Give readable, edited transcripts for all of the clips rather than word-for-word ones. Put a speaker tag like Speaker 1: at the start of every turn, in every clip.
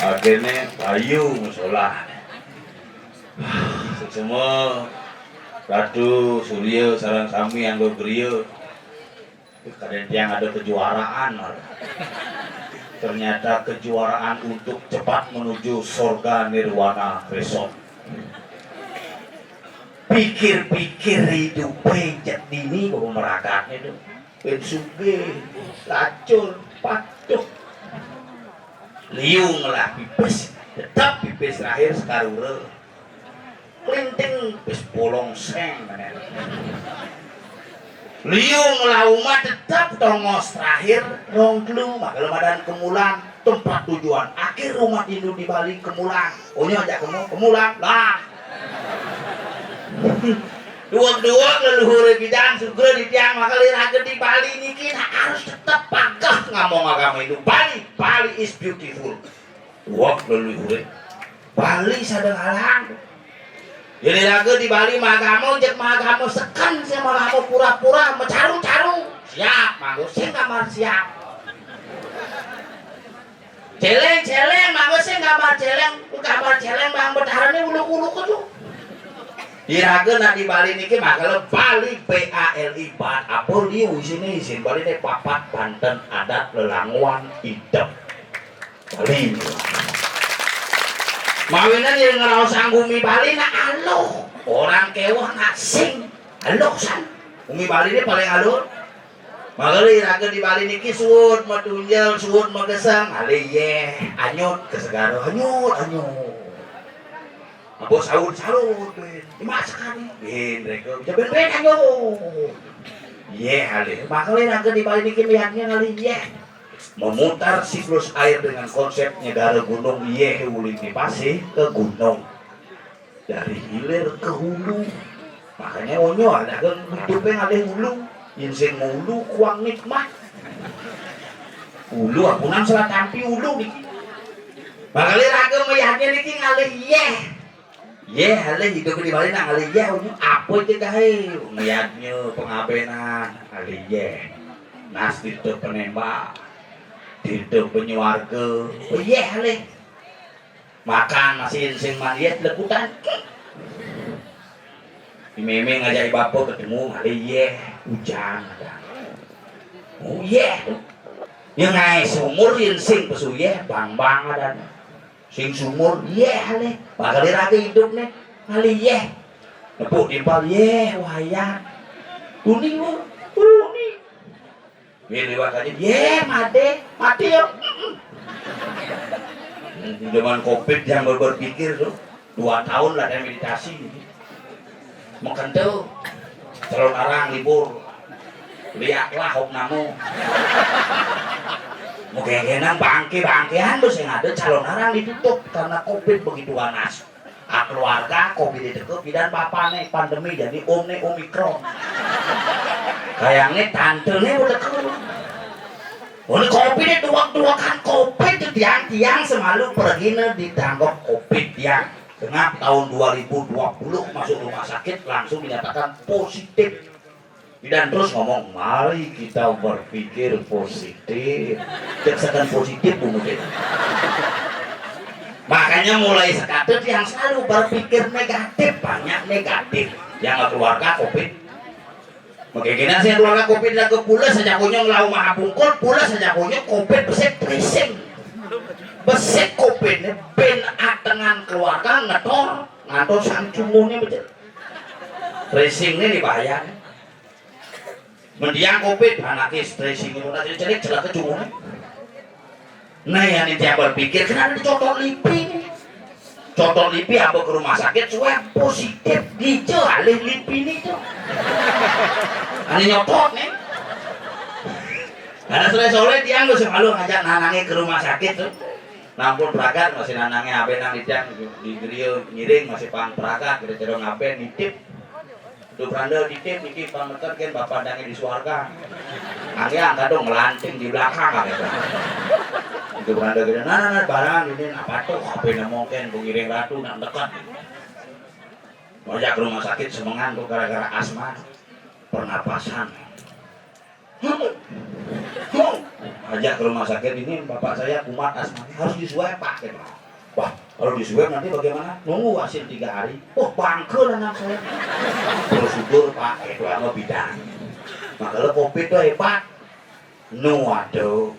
Speaker 1: Akhirnya Bayu musola semua Radu, Surya, sarang sami anggo griya kadang yang ada kejuaraan ternyata kejuaraan untuk cepat menuju surga nirwana resort. Pikir-pikir hidup penjat dini kok merakat itu pensuge lacul patuk liung lah pipes tetap pipes terakhir sekarure klinting pipes bolong seng liung lah umat tetap tongos terakhir rongklu makanya badan kemulan tempat tujuan akhir umat Hindu di Bali kemulan ohnya ajak kemulan lah dua leluhur bidang sugra di tiang makali raga di Bali niki harus tetap pagah ngomong agama itu Bali is beautiful dua leluhur Bali sadang halang jadi raga di Bali magamo jek magamo sekan sih magamo pura-pura mencaru-caru siap manggo sing kamar siap celeng manggo sing kamar celeng bang berdarane ulu-ulu kudu diraga nak di Bali niki makanya Bali BALI bat apa liu sini isin Bali ini papat Banten adat lelanguan idem Bali mawinan yang ngerau sanggumi Bali nak aloh orang kewah nak sing aloh san umi Bali ini paling aloh makanya diraga di Bali niki suut matunjal suut magesang ali ye anyut kesegaro anyut Abo saud ben. Imak sekali. Ben rek. Jaben ben ayo. Ye ale. Makale nang di Bali niki lihatnya kali ye. Memutar siklus air dengan konsep negara gunung ye ulin di pasih ke gunung. Dari hilir ke hulu. Makanya onyo ada kan hidupnya ngalih hulu. Insing hulu kuang nikmat. Hulu apunan salah tampi hulu niki. Makale raga melihatnya niki ngalih ye. Ye, hale hidup di Bali nang hale ye, apa itu kahe? Ngeliatnya pengabenan, hale ye. Nas itu penembak, itu penyuarga, oh ye hale. Makan masih insing maniat lekutan. Meme ngajak bapak ketemu hale ye, hujan ada. Oh ye, yang ngai sumur insing pesu ye, bang ada. Sing sumur ye hale bakal raga hidup nih kali ye nepuk timpal ye wayang kuning lo kuning pilih bakal ye mati yo zaman covid yang berpikir tuh 2 tahun lah dan meditasi makan tuh calon orang libur lihatlah hok namu mungkin bangkean terus yang ada calon orang ditutup karena covid begitu ganas. Keluarga covid itu dan bapaknya pandemi jadi omne omikron. Kayaknya tantenya udah keluar. Oleh covid itu dua kan covid itu tiang semalu pergi ditangkap covid yang tengah tahun 2020 masuk rumah sakit langsung dinyatakan positif. Dan terus ngomong, mari kita berpikir positif. Ceksakan positif, Bu Mude. makanya mulai sekarang yang selalu berpikir negatif, banyak negatif yang keluarga COVID. Makanya saya keluarga COVID dan ke pula saja punya ngelau maha bungkul, pula saja punya COVID besek tracing, besek COVID ini ben atengan keluarga ngetor, ngantor sang cungunnya betul. Tracing ini dibayar. Mendiang COVID anaknya tracing itu nanti jadi celaka cungunnya. Nah yang dia berpikir kenapa dicotor lipi, cotor lipi apa ke rumah sakit swab positif dijo alih lipi ini tuh. Ani nyotot nih. Karena sore-sore dia nggak selalu ngajak nanangnya ke rumah sakit tuh. Nampun peragat masih nanangnya abe nang ditang di grill ngiring masih pang peragat kita cerong abe nitip. Tuh beranda nitip pameter kan bapak dangi di suarga. Angin angkat dong melanting di belakang kan itu. Itu beranda gitu. Nah barang ini apa tuh? Apa yang mungkin pengiring ratu nak dekat. Ngajak ke rumah sakit semangan tuh gara-gara asma. Pernapasan. Ajak ke rumah sakit ini bapak saya kumat asma harus disuap pak. Wah kalau disuap nanti bagaimana? Nunggu hasil 3 hari. Oh bangkel anak saya. Prosedur pak itu apa bidang. Nah kalau COVID itu hebat. Waduh.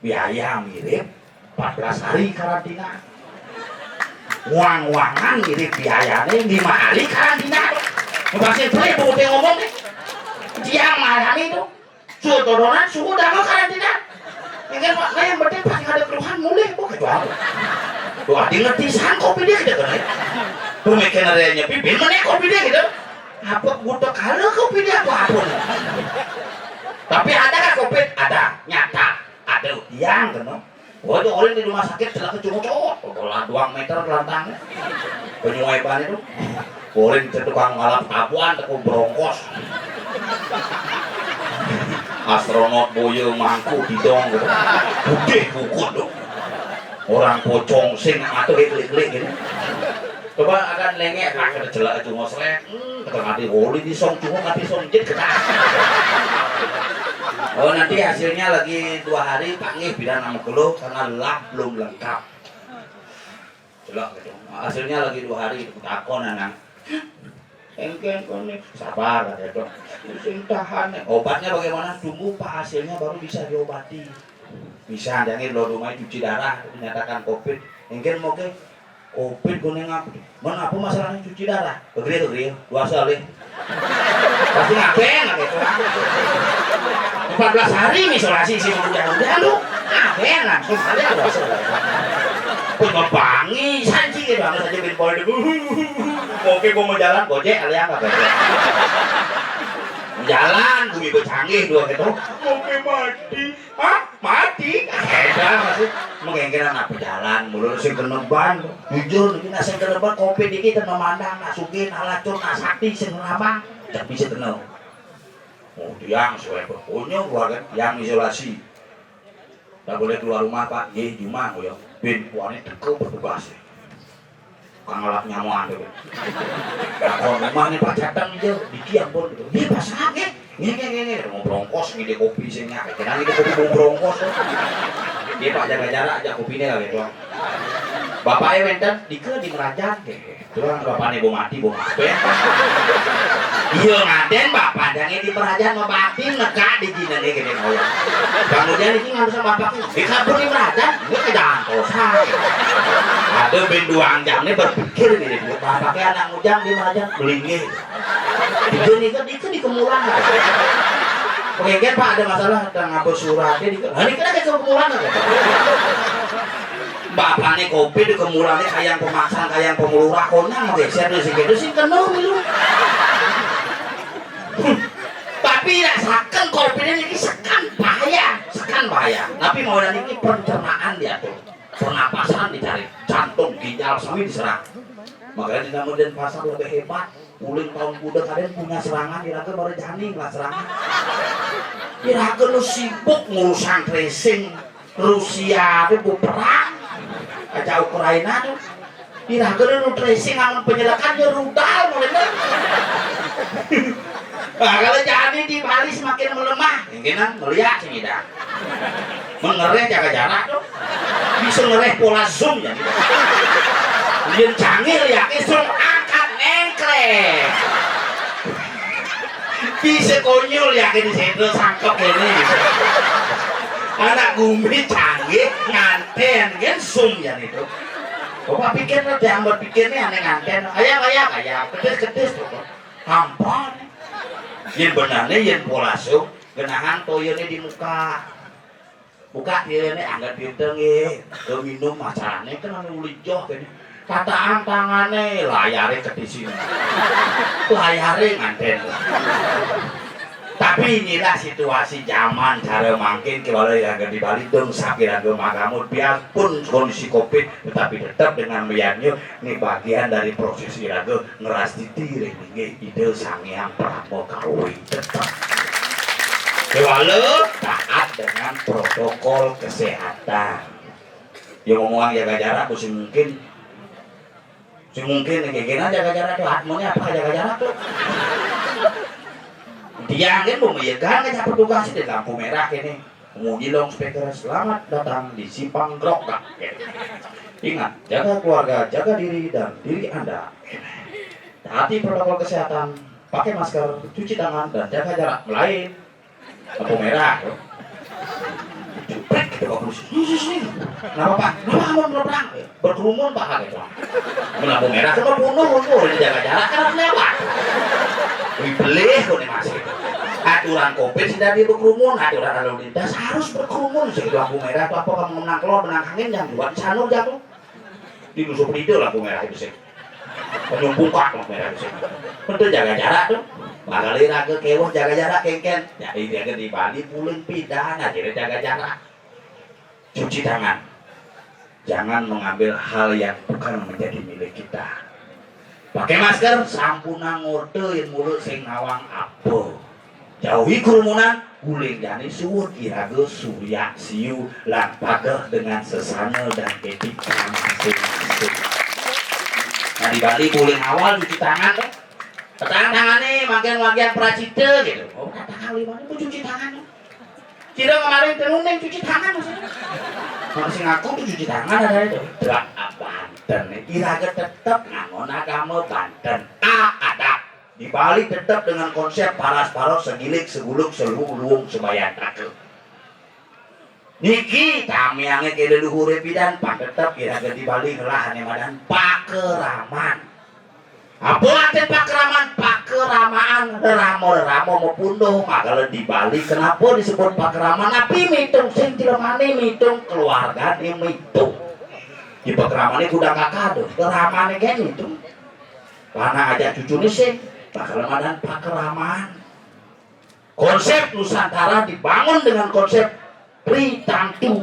Speaker 1: Biaya mirip 14 hari karantina. Uang-uangan mirip biayanya 5 hari karantina. Masih boleh putih ngomong nih. Dia malam itu sudodonan suhu udah mau karantina. Yang penting pas ada keluhan mulai kok kecuali. Tuh hati ngerti saan kopi dia gitu kan. Tuh mikir adanya pipin mana kopi dia gitu. Apa butuh kalau kopi dia apa. Tapi ada kan kopi? Ada, nyata. Ada yang kan. Wah itu orang di rumah sakit celaka cowok-cowok. Kalau 2 meter lantangnya. Penyuaiban itu. Orang tukang ngalap tabuan, tekuk brongkos. Astronot boyo mangku didong gitu. Budeh kukut dong. Orang pocong sing atau klik-klik gitu. Coba akan lengek akan jelak itu ngoslek. Kita ngati holi di song cuma ngati song jet kita. Oh nanti hasilnya lagi 2 hari Pak Ngih bilang nama kelo karena lab belum lengkap. Jelak gitu. Hasilnya lagi 2 hari takon anak. Engken konek sabar ada dong. Sing tahan. Obatnya bagaimana? Tunggu Pak hasilnya baru bisa diobati. Bisa jangan lo rumah cuci darah dinyatakan COVID. Engken mau ke COVID kuning apa? Mana apa masalahnya cuci darah? Begeri 2 kali. Pasti ngapain gitu. 14 hari isolasi sih udah lu. Ngapain langsung ada 2 kali. Pengebangi sanci banget saja pinpoint itu. Oke gua mau jalan gojek alias apa gitu. Jalan bumi bercanggih dua gitu. Oke mati. Hah? Mati? Ada masih mengengeran apa jalan mulu sing keneban. Jujur iki nek sing keneban kopi iki teu memandang nasukin alacun asakti sing lama cek bisa tenau. Oh tiang suwe pokoknya keluarga yang isolasi. Tak boleh keluar rumah Pak. Nggih Jumah ya. Ben kuane teko bertugas. Kang ngalap nyamuan tuh. Kalau rumah nih Pak Jateng aja dikiam pun gitu. Dia pas sakit. Ngene mau brongkos ngide kopi sing nyake. Kenang ngide kopi mau brongkos. Dia Pak jaga jarak aja kopine gitu. Bapaknya wenten dike di Merajat Terus bapaknya mau mati mau ngapain? Iya ngaden bapak jangan di Merajat mau bakti ngekak di jinan nih gini oh ya. Kemudian ini harus bapaknya dikabur di Merajat ini kejangan kosa. Ada benduang jam ini berpikir gini bapaknya anak mujang di Merajat belingin. Dike di kemulan. Pengen Pak ada masalah tentang ngabur surat dia dike. Ini kan ada kemulan aja. Bapaknya kopi di kemulannya kayak pemaksaan kayak pemulurah konang geser di situ sih kenal milu. Tapi rasakan kopi ini sekan bahaya. Tapi mau dan ini pencernaan diatur, pernapasan dicari, jantung, ginjal, semua diserang. Makanya di kemudian pasar lebih hebat. Uling tahun kuda kalian punya serangan diraga baru janing lah serangan. Diraga lu sibuk ngurusan tracing Rusia itu perang. Aja Ukraina tuh diraga lu tracing aman penyelakannya rudal mulai. Nah kalau jadi di Bali semakin melemah, mungkinan melihat sih tidak. Mengerai jaga jarak tuh. bisa ngereh pola zoom ya dia canggih lihat zoom angkat nengklek bisa konyol ya di situ sangkep ini anak gumi canggih nganten kan zoom ya itu bapak pikir yang berpikirnya aneh nganten ayam ketis hampar yang benarnya yang pola zoom genahan toyone di muka buka dia ini anggap pinter ke minum masalahnya kan anu lijoh gini kataan tangannya layarnya ke di sini layarnya nganten tapi inilah situasi zaman cara makin kalau yang di Bali dong sakit agama kamu biarpun kondisi covid tetapi tetap dengan meyaknya ini bagian dari proses iraga ngeras diri ini ide sangyang pramokawi tetap walau taat dengan protokol kesehatan yang ngomong jaga jarak mesti mungkin kayak gini jaga jarak tuh hatmunya apa jaga jarak tuh dia kan membayarkan aja petugas di lampu merah ini kemudian long speaker selamat datang di Simpang Grokak ingat jaga keluarga jaga diri dan diri anda taati protokol kesehatan pakai masker cuci tangan dan jaga jarak lain lampu merah jepret gitu kok polisi kenapa pak? kenapa kamu berperang? berkerumun pak gitu lampu merah kan bunuh dijaga jarak kan harus lewat dibeli kok nih masih aturan covid sudah dia berkerumun aturan lalu lintas harus berkerumun sih lampu merah itu apa kamu menang keluar menang angin jangan buat di sana jatuh di nusuk lidah lampu merah itu sih penyumbung pak lampu merah itu sih untuk jaga jarak tuh makanya raga kewah jaga jarak kengken jadi dia di Bali pulang pidana jadi jaga jarak cuci tangan jangan mengambil hal yang bukan menjadi milik kita pakai masker sampuna ngortein mulut sing ngawang apa jauhi kerumunan guling jani suwun iraga surya siu lan pageh dengan sesama dan etika masing-masing nah di Bali pulang awal cuci tangan kan tangannya bagian pracita gitu oh kata kali mana tuh cuci tangan kira kemarin tenuneng cuci tangan maksudnya masih ngaku tuh cuci tangan ada itu tidak Banten iraga tetap ngangon agama Banten ada di Bali tetap dengan konsep paras-paros segilik seguluk seluruh sebayan takut niki tamiangnya ke leluhur pidan pak tetap iraga di Bali ngelahannya madan pakeraman apa arti pakeramaan ramo maupun dong kalau di Bali kenapa disebut pakeraman tapi mitung sing tilamane mitung keluarga ini mitung di pakeraman ini kuda kakak dong keraman kan mitung karena aja cucu nih sih pakeraman pakeraman konsep Nusantara dibangun dengan konsep Pritantu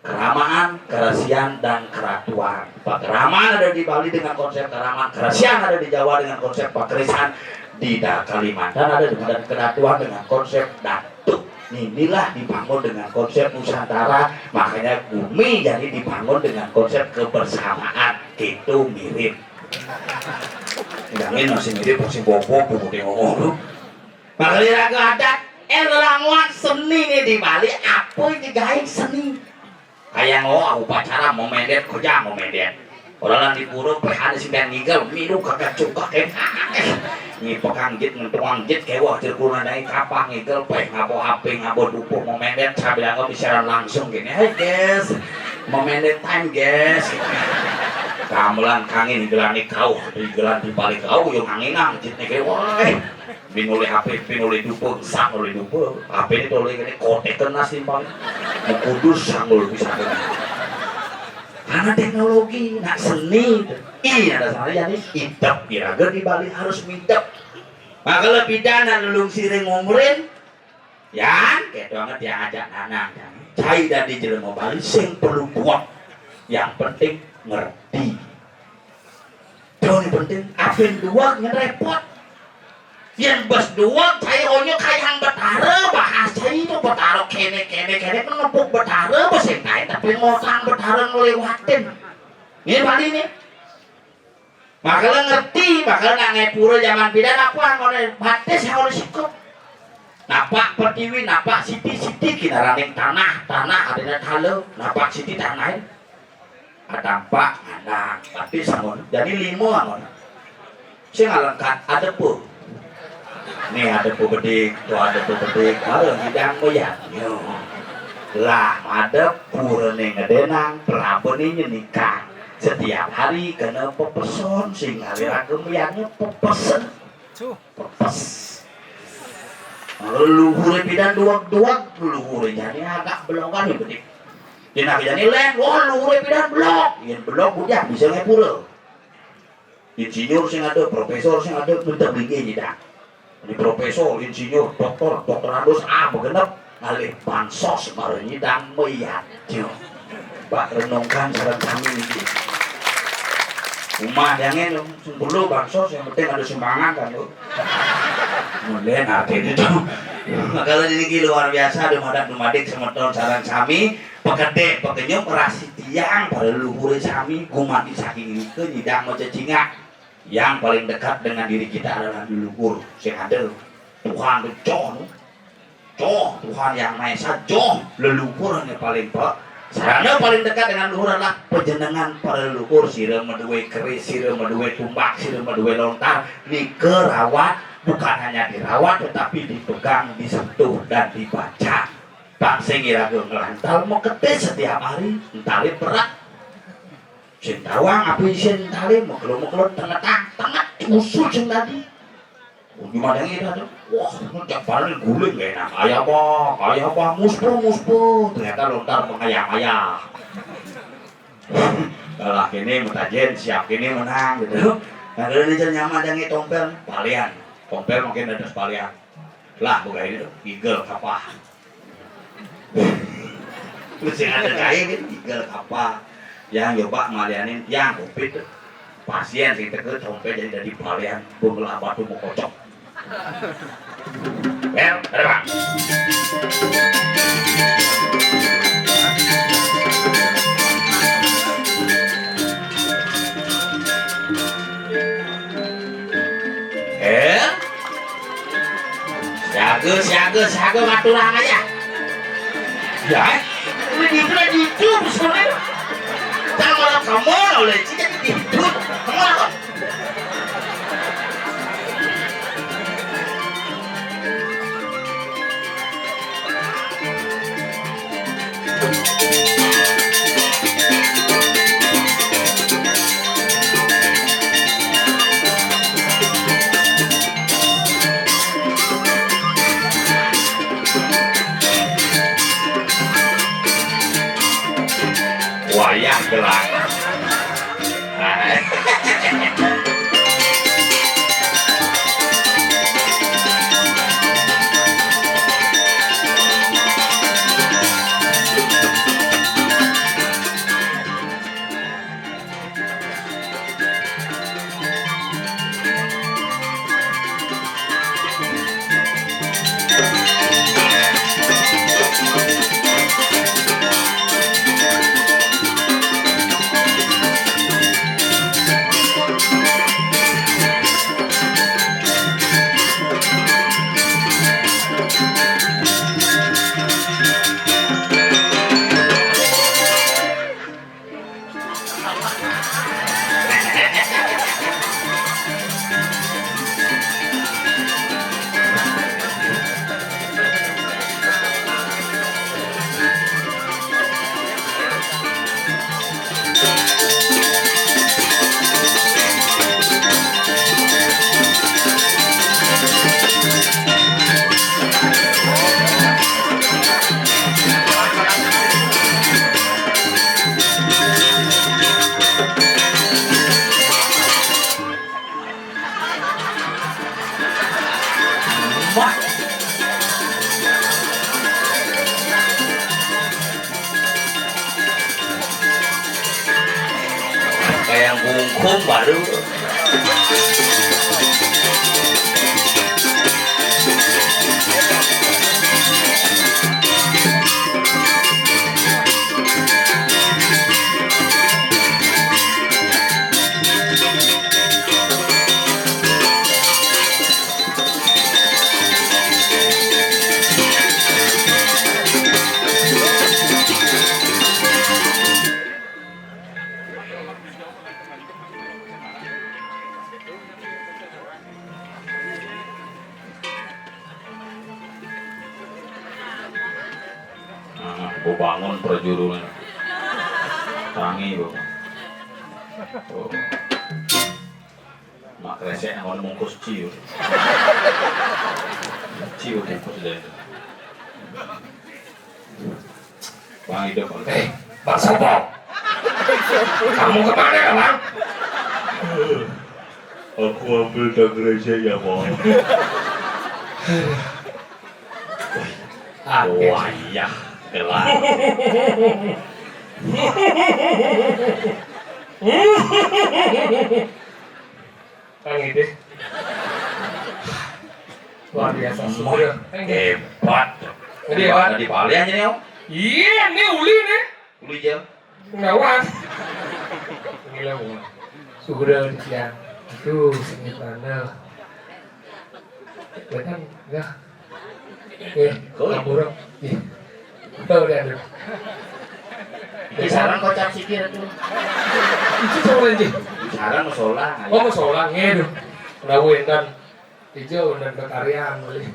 Speaker 1: keramaan, kerasian, dan keratuan. Pakeraman ada di Bali dengan konsep keramaan, kerasian ada di Jawa dengan konsep pakerisan, di Kalimantan ada dengan keratuan dengan konsep datuk. Inilah dibangun dengan konsep Nusantara, makanya bumi jadi dibangun dengan konsep kebersamaan. Itu mirip. Jangan masih mirip masih bobo kemudian ngomong. Makanya raga adat, laluan seni nih di Bali, apa ini guys seni? Kayak upacara mau mendet kerja mau mendet orang di pura ada si dan ngigel minum kagak cuka kayak ini pekang jit mentuang jit kewah cirkulan dari kapang ngigel ngabo HP ngabo dupuh mau mendet saya bilang nggak bisa langsung gini hey guys mau mendet time guys kamelan kangin gelan di kau di gelan di balik kau yang anginang jit nih kewah binuli HP binuli dupuh sang oleh dupuh HP itu oleh ini kote kenas di balik mau kudus sanggul bisa karena teknologi nak seni iya ada saya nih idap kira-kira di Bali harus midap maka lebih dana lulung siring ngomongin ya kayak banget yang ajak anak cai dan di jelema Bali sing perlu buat yang penting ngerti yang penting apin dua ngerepot yang bos dua cai onyo kayak betara bahasa itu betara kene menempuk betara bahasa lain tapi ngotang betara ngelewatin ini Bali nih makanya ngerti makanya ngepura zaman bidan aku ngone batis ngone sikap napak pertiwi napak siti kina raning tanah adanya talo napak siti tanah tampak anak tapi sama jadi limo angon sing ngalengkat ada po nih ada po bedik tuh ada po bedik bareng hidang moyang lah ada purane ngedenang praboni nikah setiap hari kena pepeson sing hari kemudiannya pepesen pepes leluhur pidan duak leluhur jadi agak belongan nih bedik dina jadi len wah leluhur pidan blok yen blok udah bisa ngepura insinyur sing ada profesor sing ada bentar bingge tidak ini profesor insinyur doktor adus begenep ngalih bansos bareng nyidang meyat bak renungkan sareng kami ini rumah yang perlu bansos yang penting ada sumbangan kan tuh mulai nanti itu kalau ini luar biasa dumadik semeton sarang kami pekede pekenyum rasi tiang pada luhur kami kumati saking itu nyidang mecacinga yang paling dekat dengan diri kita adalah leluhur sing ada Tuhan Tuhan yang Maha Esa leluhur yang paling sarana paling dekat dengan luhur adalah penjenengan para leluhur sira meduwe keris sira meduwe tumbak sira meduwe lontar dikerawat bukan hanya dirawat tetapi dipegang disentuh dan dibaca tak sing irageun ngelantal mau kete setiap hari entali berat sing tawang api sing tali mau kelon tengah usul sing tadi gimana ini ada wah ngecek paling guling gak enak ayah bah muspo ternyata lontar mengayah kalau kini mutajen siap kini menang gitu nah kalau ini nyaman yang tompel palian tompel mungkin ada palian lah bukan ini tuh igel kapah terus yang ada kaya gitu igel kapah yang coba malianin yang covid pasien sih teker tompel jadi dari palian bungelah batu mau kocok well, ada bang. Siaga matulang aja. Ya, udah dihidup sebenarnya. Jangan kamu oleh cita dihidup. Kamu wayah gelang. Kayak bungkum baru. Gua bangun perjuruan tangi gua. Oh. Mak resek mau mungkus ciu. Ciu mungkus deh. Bang hidup.
Speaker 2: Bang Sopo, kamu kemana ya bang?
Speaker 1: Aku ambil dan resek ya bang. Wah iya, kelar.
Speaker 2: Kang itu luar biasa sudah
Speaker 1: Hebat.
Speaker 2: Jadi hebat.
Speaker 1: Di Bali aja nih om.
Speaker 2: Iya ini uli nih
Speaker 1: Uli jam.
Speaker 2: ngawan gila bu sudah di siang itu sengit mana benar enggak kaburang udah ada
Speaker 1: Kisaran kocak sikir tuh.
Speaker 2: itu sama aja
Speaker 1: Kisaran musola.
Speaker 2: oh musola ngeduh ngawin kan hijau dan berkarya beli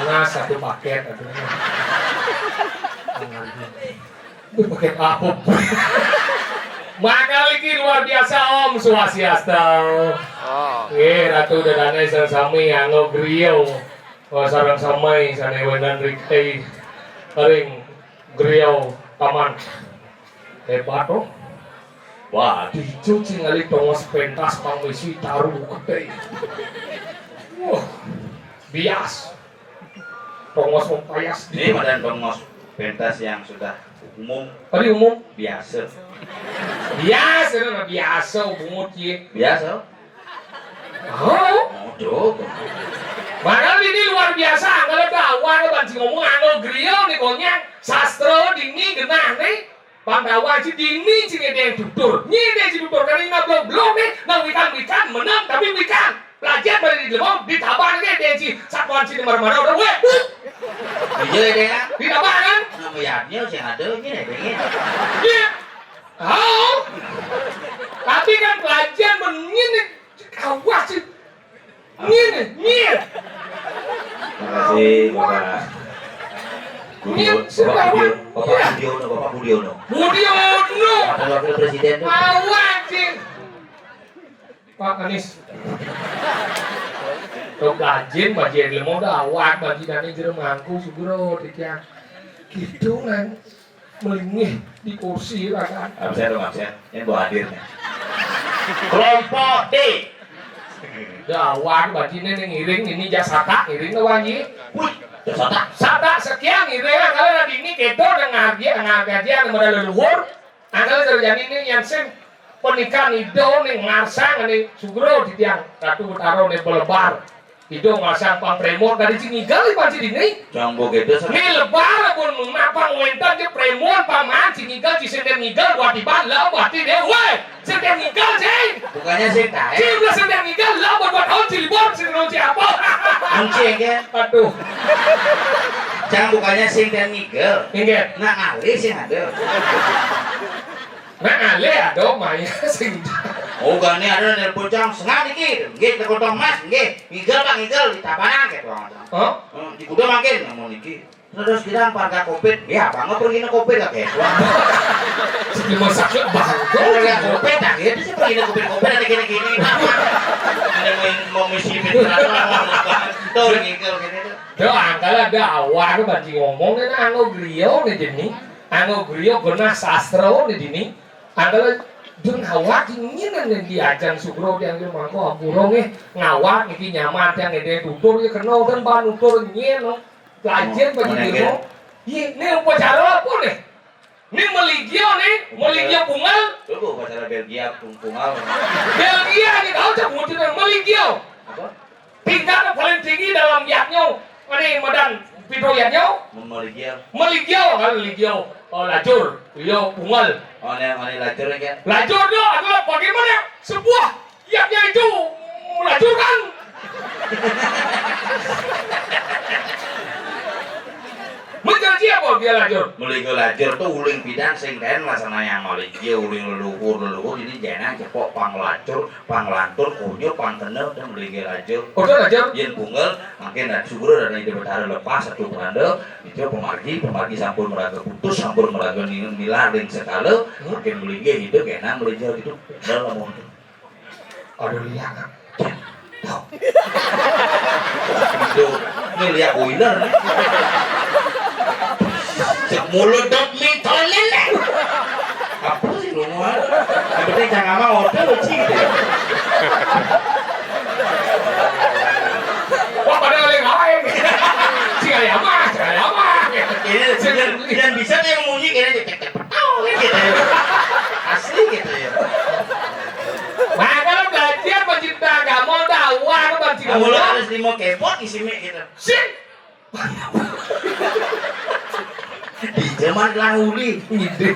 Speaker 2: nah satu paket atunya itu paket apa maka lagi luar biasa om Swastiastu ratu dadane sami anggo griyo sareng samai sanewenan rikei ring griyo taman hebat oh wah dicuci ngali tongos pentas pangwisi taruh gede wah bias tongos mempayas
Speaker 1: Ini badan tongos pentas yang sudah umum
Speaker 2: tadi umum
Speaker 1: biasa.
Speaker 2: biasa na biasa umumut ye
Speaker 1: Biasa.
Speaker 2: oh
Speaker 1: Jodoh.
Speaker 2: padahal ini luar biasa kalau dakwah kan banci ngomong anggo griyo nih konyang sastra dini genah nih Pandawa si dini si ngedeng tutur nyide si tutur karena belum nih nah wikan menang tapi wikan pelajar dari di lemong ditabar ngedeng si satuan si marmara udah weh
Speaker 1: Iya deh kan.
Speaker 2: ditabar kan
Speaker 1: Nama yadnya sih ada gini pengen.
Speaker 2: iya oh tapi kan pelajar menyin awas sih nyir
Speaker 1: Terima kasih Bapak. Bapak Budiono.
Speaker 2: Budiono
Speaker 1: Ada wakil presiden tuh.
Speaker 2: awajin Pak Anies Tok lajin bajin lemong dawat bajin dani jero mangku sugro tiang gitu kan melingih di kursi kan
Speaker 1: Absen. Ini gua hadir nih. Kelompok D.
Speaker 2: dawat bajinnya nih ngiring ini jasata ngiring nawangi
Speaker 1: Wih, jasata.
Speaker 2: sata sekian ngiring kalau lagi ini kedo dengan ngaji yang modal leluhur kalau terjadi ini yang sen pernikahan itu nih ngarsang nih sugro di tiang ratu utara nih belebar itu ngasang pang premor dari sini gali panci dini
Speaker 1: Jangbo gede sama.
Speaker 2: nih lebar pun napang wentan ke premor paman sini gali sender nigal buat lah buat dia weh sender nigal sih
Speaker 1: Bukannya sih tahu.
Speaker 2: sih udah sender nigal lah buat tahun cilibor sender apa
Speaker 1: Kunci ya.
Speaker 2: aduh
Speaker 1: Jangan bukannya sing dan nigel.
Speaker 2: inget
Speaker 1: Nah alih sih ada.
Speaker 2: nah ale aduh maya sing
Speaker 1: Oh gani ada nelpon jang setengah dikit. Gitu kotong mas, gitu. Nigel di tabanan gitu.
Speaker 2: oh
Speaker 1: Di kuda makin mau niki. Terus kita parka kopit, ya banget pergi ke kopit lah kayak.
Speaker 2: sebelum masak bangko
Speaker 1: Kalau lihat kopit tak gitu sih pergi ke kopit ada gini-gini. Ada mau misi mitra tuh nigel gitu.
Speaker 2: Tuh angkala dakwah ke banci ngomong nih anggo griyo nih dini anggo griyo genah sastra nih dini angkala jeung hawa dingin nih diajang sugro yang di mangko aburong ngawak iki nyaman yang ngede tutur ya kenal kan bahan tutur nyen pelajar bagi dino iya ini upacara apa nih ini meligio bungal
Speaker 1: Tunggu pacara Belgia tunggal.
Speaker 2: Belgia nih tahu cak muncul meligio
Speaker 1: Apa?
Speaker 2: tingkat yang paling tinggi dalam yaknya ini medan Pito yaknya meligio kan ligio lajur ligio bungal
Speaker 1: Oh ini lajur kan?
Speaker 2: lajur itu adalah bagaimana sebuah yaknya itu melajurkan Menjanji apa dia lajur?
Speaker 1: Meligo lajur tuh uling pidan sing den lasana yang maligya uling leluhur ini jenang cepok panglacur, panglantur, kunyur, pangkenel dan meligo lajur.
Speaker 2: Udah lajur?
Speaker 1: Yen bungal makin ada subur dan ide betara lepas satu beranda itu pemargi sampun meraga putus sampun meraga nilaring sekala makin meligo hidup enak meligo itu dalam untuk.
Speaker 2: Aduh lihat.
Speaker 1: Itu ngeliat boiler nih. Cek mulut dok mitolin nih. Apa sih lu mau? Yang penting jangan sama hotel lu cing deh.
Speaker 2: Wah pada oleh lain. Cik apa?
Speaker 1: Dan bisa dia mengunci kayaknya cek gitu. Asli gitu ya.
Speaker 2: Nah kalau belajar pencipta agama dakwah pencipta
Speaker 1: Kamu harus lima kepot isi mie gitu.
Speaker 2: sih
Speaker 1: Di zaman lahuli.
Speaker 2: ngide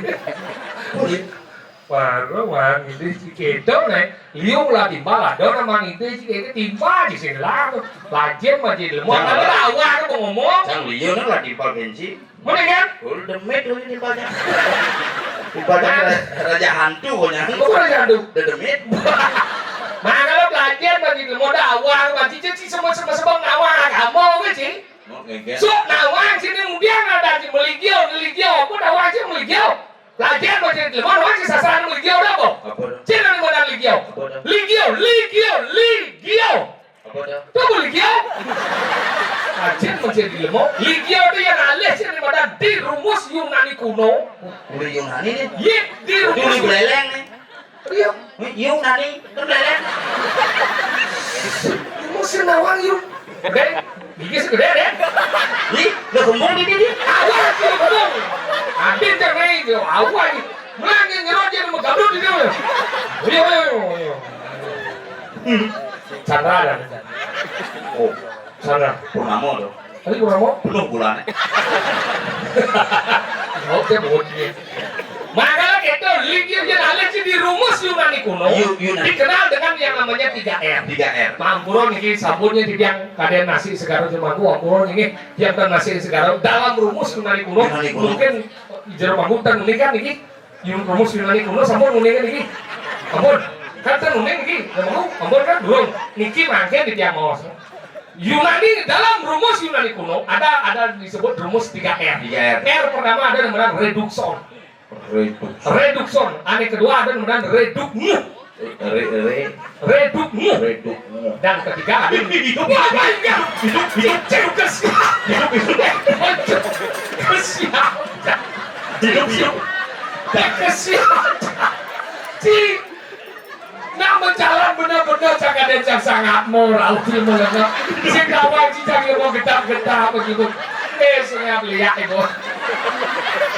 Speaker 2: baru mang ngide si kedo nih liung lah timbal ada nama ngide si kedo timbal di sini lah lajem aja dulu mau kalau dakwah aku ngomong
Speaker 1: Sang Leo nih lah timpal bensin.
Speaker 2: mana kan
Speaker 1: Udah demit lu timpalnya. Timpalnya raja hantu pokoknya.
Speaker 2: kok pernah jaduk
Speaker 1: Udah demit.
Speaker 2: nah kalau belajar begitu mau dakwah macam sih semua ngawah agama kan sih
Speaker 1: Mau ngegel.
Speaker 2: so nawang sini kemudian ada di meligio apa nawang sih meligio belajar macam itu mau nawang sih sasaran meligio apa
Speaker 1: Apa dah?
Speaker 2: sini yang mana ligio
Speaker 1: Apa dah?
Speaker 2: ligio
Speaker 1: Apa dah?
Speaker 2: itu apa ligio Aceh menjadi lemot ligio itu yang alih sini pada di rumus Yunani kuno
Speaker 1: Udah Yunani nih.
Speaker 2: ye di
Speaker 1: Itu
Speaker 2: rumus
Speaker 1: di beleleng nih.
Speaker 2: iya
Speaker 1: Yunani itu beleleng.
Speaker 2: rumus nawang yun oke gigi segede deh
Speaker 1: Nih, lo gembung di sini.
Speaker 2: awal sih ngomong adin jangan itu awal melangin ngerojek sama gaduh di dalam iya Chandra ada
Speaker 1: Oh,
Speaker 2: Chandra
Speaker 1: Purnamo tuh.
Speaker 2: tadi kurang mau
Speaker 1: Penuh bulannya.
Speaker 2: oke boleh makanya gitu ligir yang ada sih di rumus Yunani kuno
Speaker 1: Yunani.
Speaker 2: dikenal dengan yang namanya 3R
Speaker 1: 3R.
Speaker 2: Mampuron ini sabunnya di yang kadang nasi segaro Jermanku Mampuron ini yang nasi segaro dalam rumus Yunani kuno
Speaker 1: Yunani kuno.
Speaker 2: mungkin Jermanku dan ini kan ini rumus Yunani kuno sampun uningan ini ampun kan uning ini Jermanku ampun kan belum niki mangke di tiang mawas Yunani dalam rumus Yunani kuno ada disebut rumus 3R
Speaker 1: 3R.
Speaker 2: R pertama ada namanya reduction ane kedua ada namanya redukmu dan ketiga ada hidup apa enggak hidup nama jalan benar-benar cakaden yang sangat moral filmnya si kawan si jangan mau getah-getah begitu saya lihat itu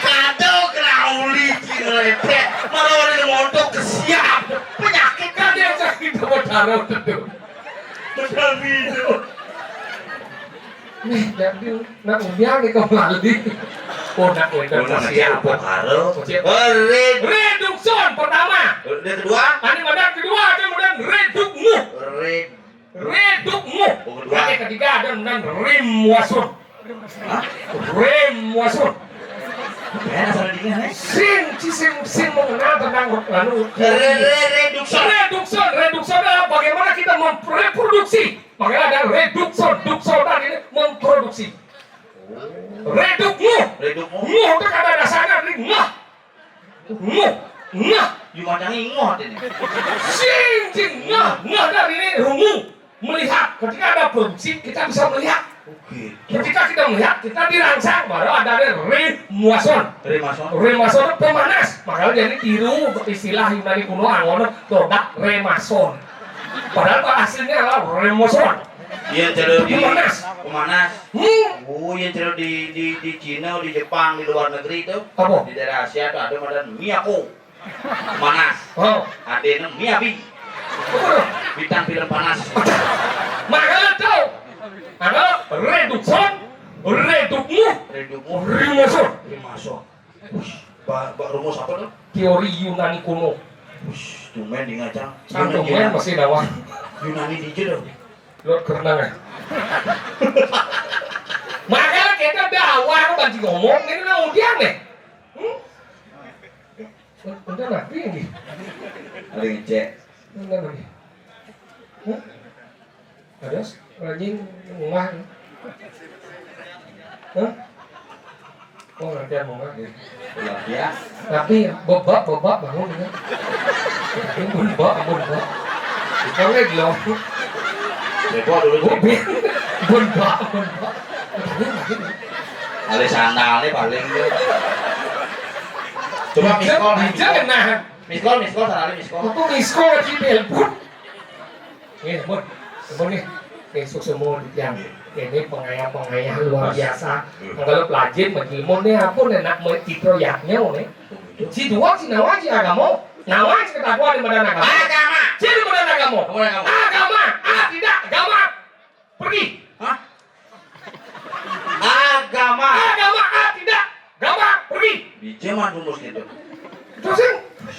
Speaker 1: Kado krauli cilepet. Malah orang mondok kesiap. Penyakit
Speaker 2: kan dia sakit darah itu
Speaker 1: benar video.
Speaker 2: nih jadi nak ubiang nih kembali nak udah siapa
Speaker 1: Karo.
Speaker 2: redukson pertama
Speaker 1: Yang kedua.
Speaker 2: ini modal kedua ada modal redukmu
Speaker 1: Kedua.
Speaker 2: yang ketiga ada modal remuasun Sin mengenal tentang redukson adalah bagaimana kita memreproduksi. Makanya ada redukson tadi ini memproduksi. Redukmu itu kata dasarnya dari ngah.
Speaker 1: Jumatnya ingot ini.
Speaker 2: Ngah dari ini rumu melihat. Ketika ada produksi kita bisa melihat. Ketika kita melihat, kita dirangsang, baru ada remuason pemanas. Makanya jadi tiru istilah Yunani kuno angon produk remason. Padahal aslinya adalah remuason.
Speaker 1: Yang cerita di
Speaker 2: Pemanas.
Speaker 1: Yang cerita di Cina, di Jepang, di luar negeri itu.
Speaker 2: Apa?
Speaker 1: Di daerah Asia itu ada model miyako. Panas.
Speaker 2: Oh,
Speaker 1: Ada yang miyabi. Bintang film panas.
Speaker 2: makanya tahu. Ada redukson, redukmu, remuason.
Speaker 1: Rumus apa tuh?
Speaker 2: Teori Yunani kuno.
Speaker 1: Cuman di ngacang.
Speaker 2: Cantumnya masih dawa.
Speaker 1: Yunani di dong.
Speaker 2: Lord kerenangan. Makanya kita dakwah kan banci ngomong ini nang undian nih. Udah nabi ini.
Speaker 1: Ada ngecek.
Speaker 2: Udah nabi. Ada rajin ngomah. Oh nanti mau ngomah.
Speaker 1: Ya.
Speaker 2: Tapi bobak bangun ya. Bobak. Itu lagi loh.
Speaker 1: Depo dulu.
Speaker 2: Bobak.
Speaker 1: Ali sandalnya paling tuh. Coba miskol.
Speaker 2: Jangan nah.
Speaker 1: Miskol sandalnya miskol.
Speaker 2: Aku miskol lagi telepon. Nih, Bun nih. Besok semua yang ini pengayang luar biasa. Kalau pelajar menjilmun nih aku enak mesti proyeknya nih. Si dua si nawa si agama. Nawa si ketakuan di badan agama.
Speaker 1: Agama.
Speaker 2: Si di badan agama. Agama. Tidak agama. Pergi.
Speaker 1: Hah? Agama.
Speaker 2: Tidak. Agama pergi.
Speaker 1: Bijaman rumus gitu.
Speaker 2: Terusin.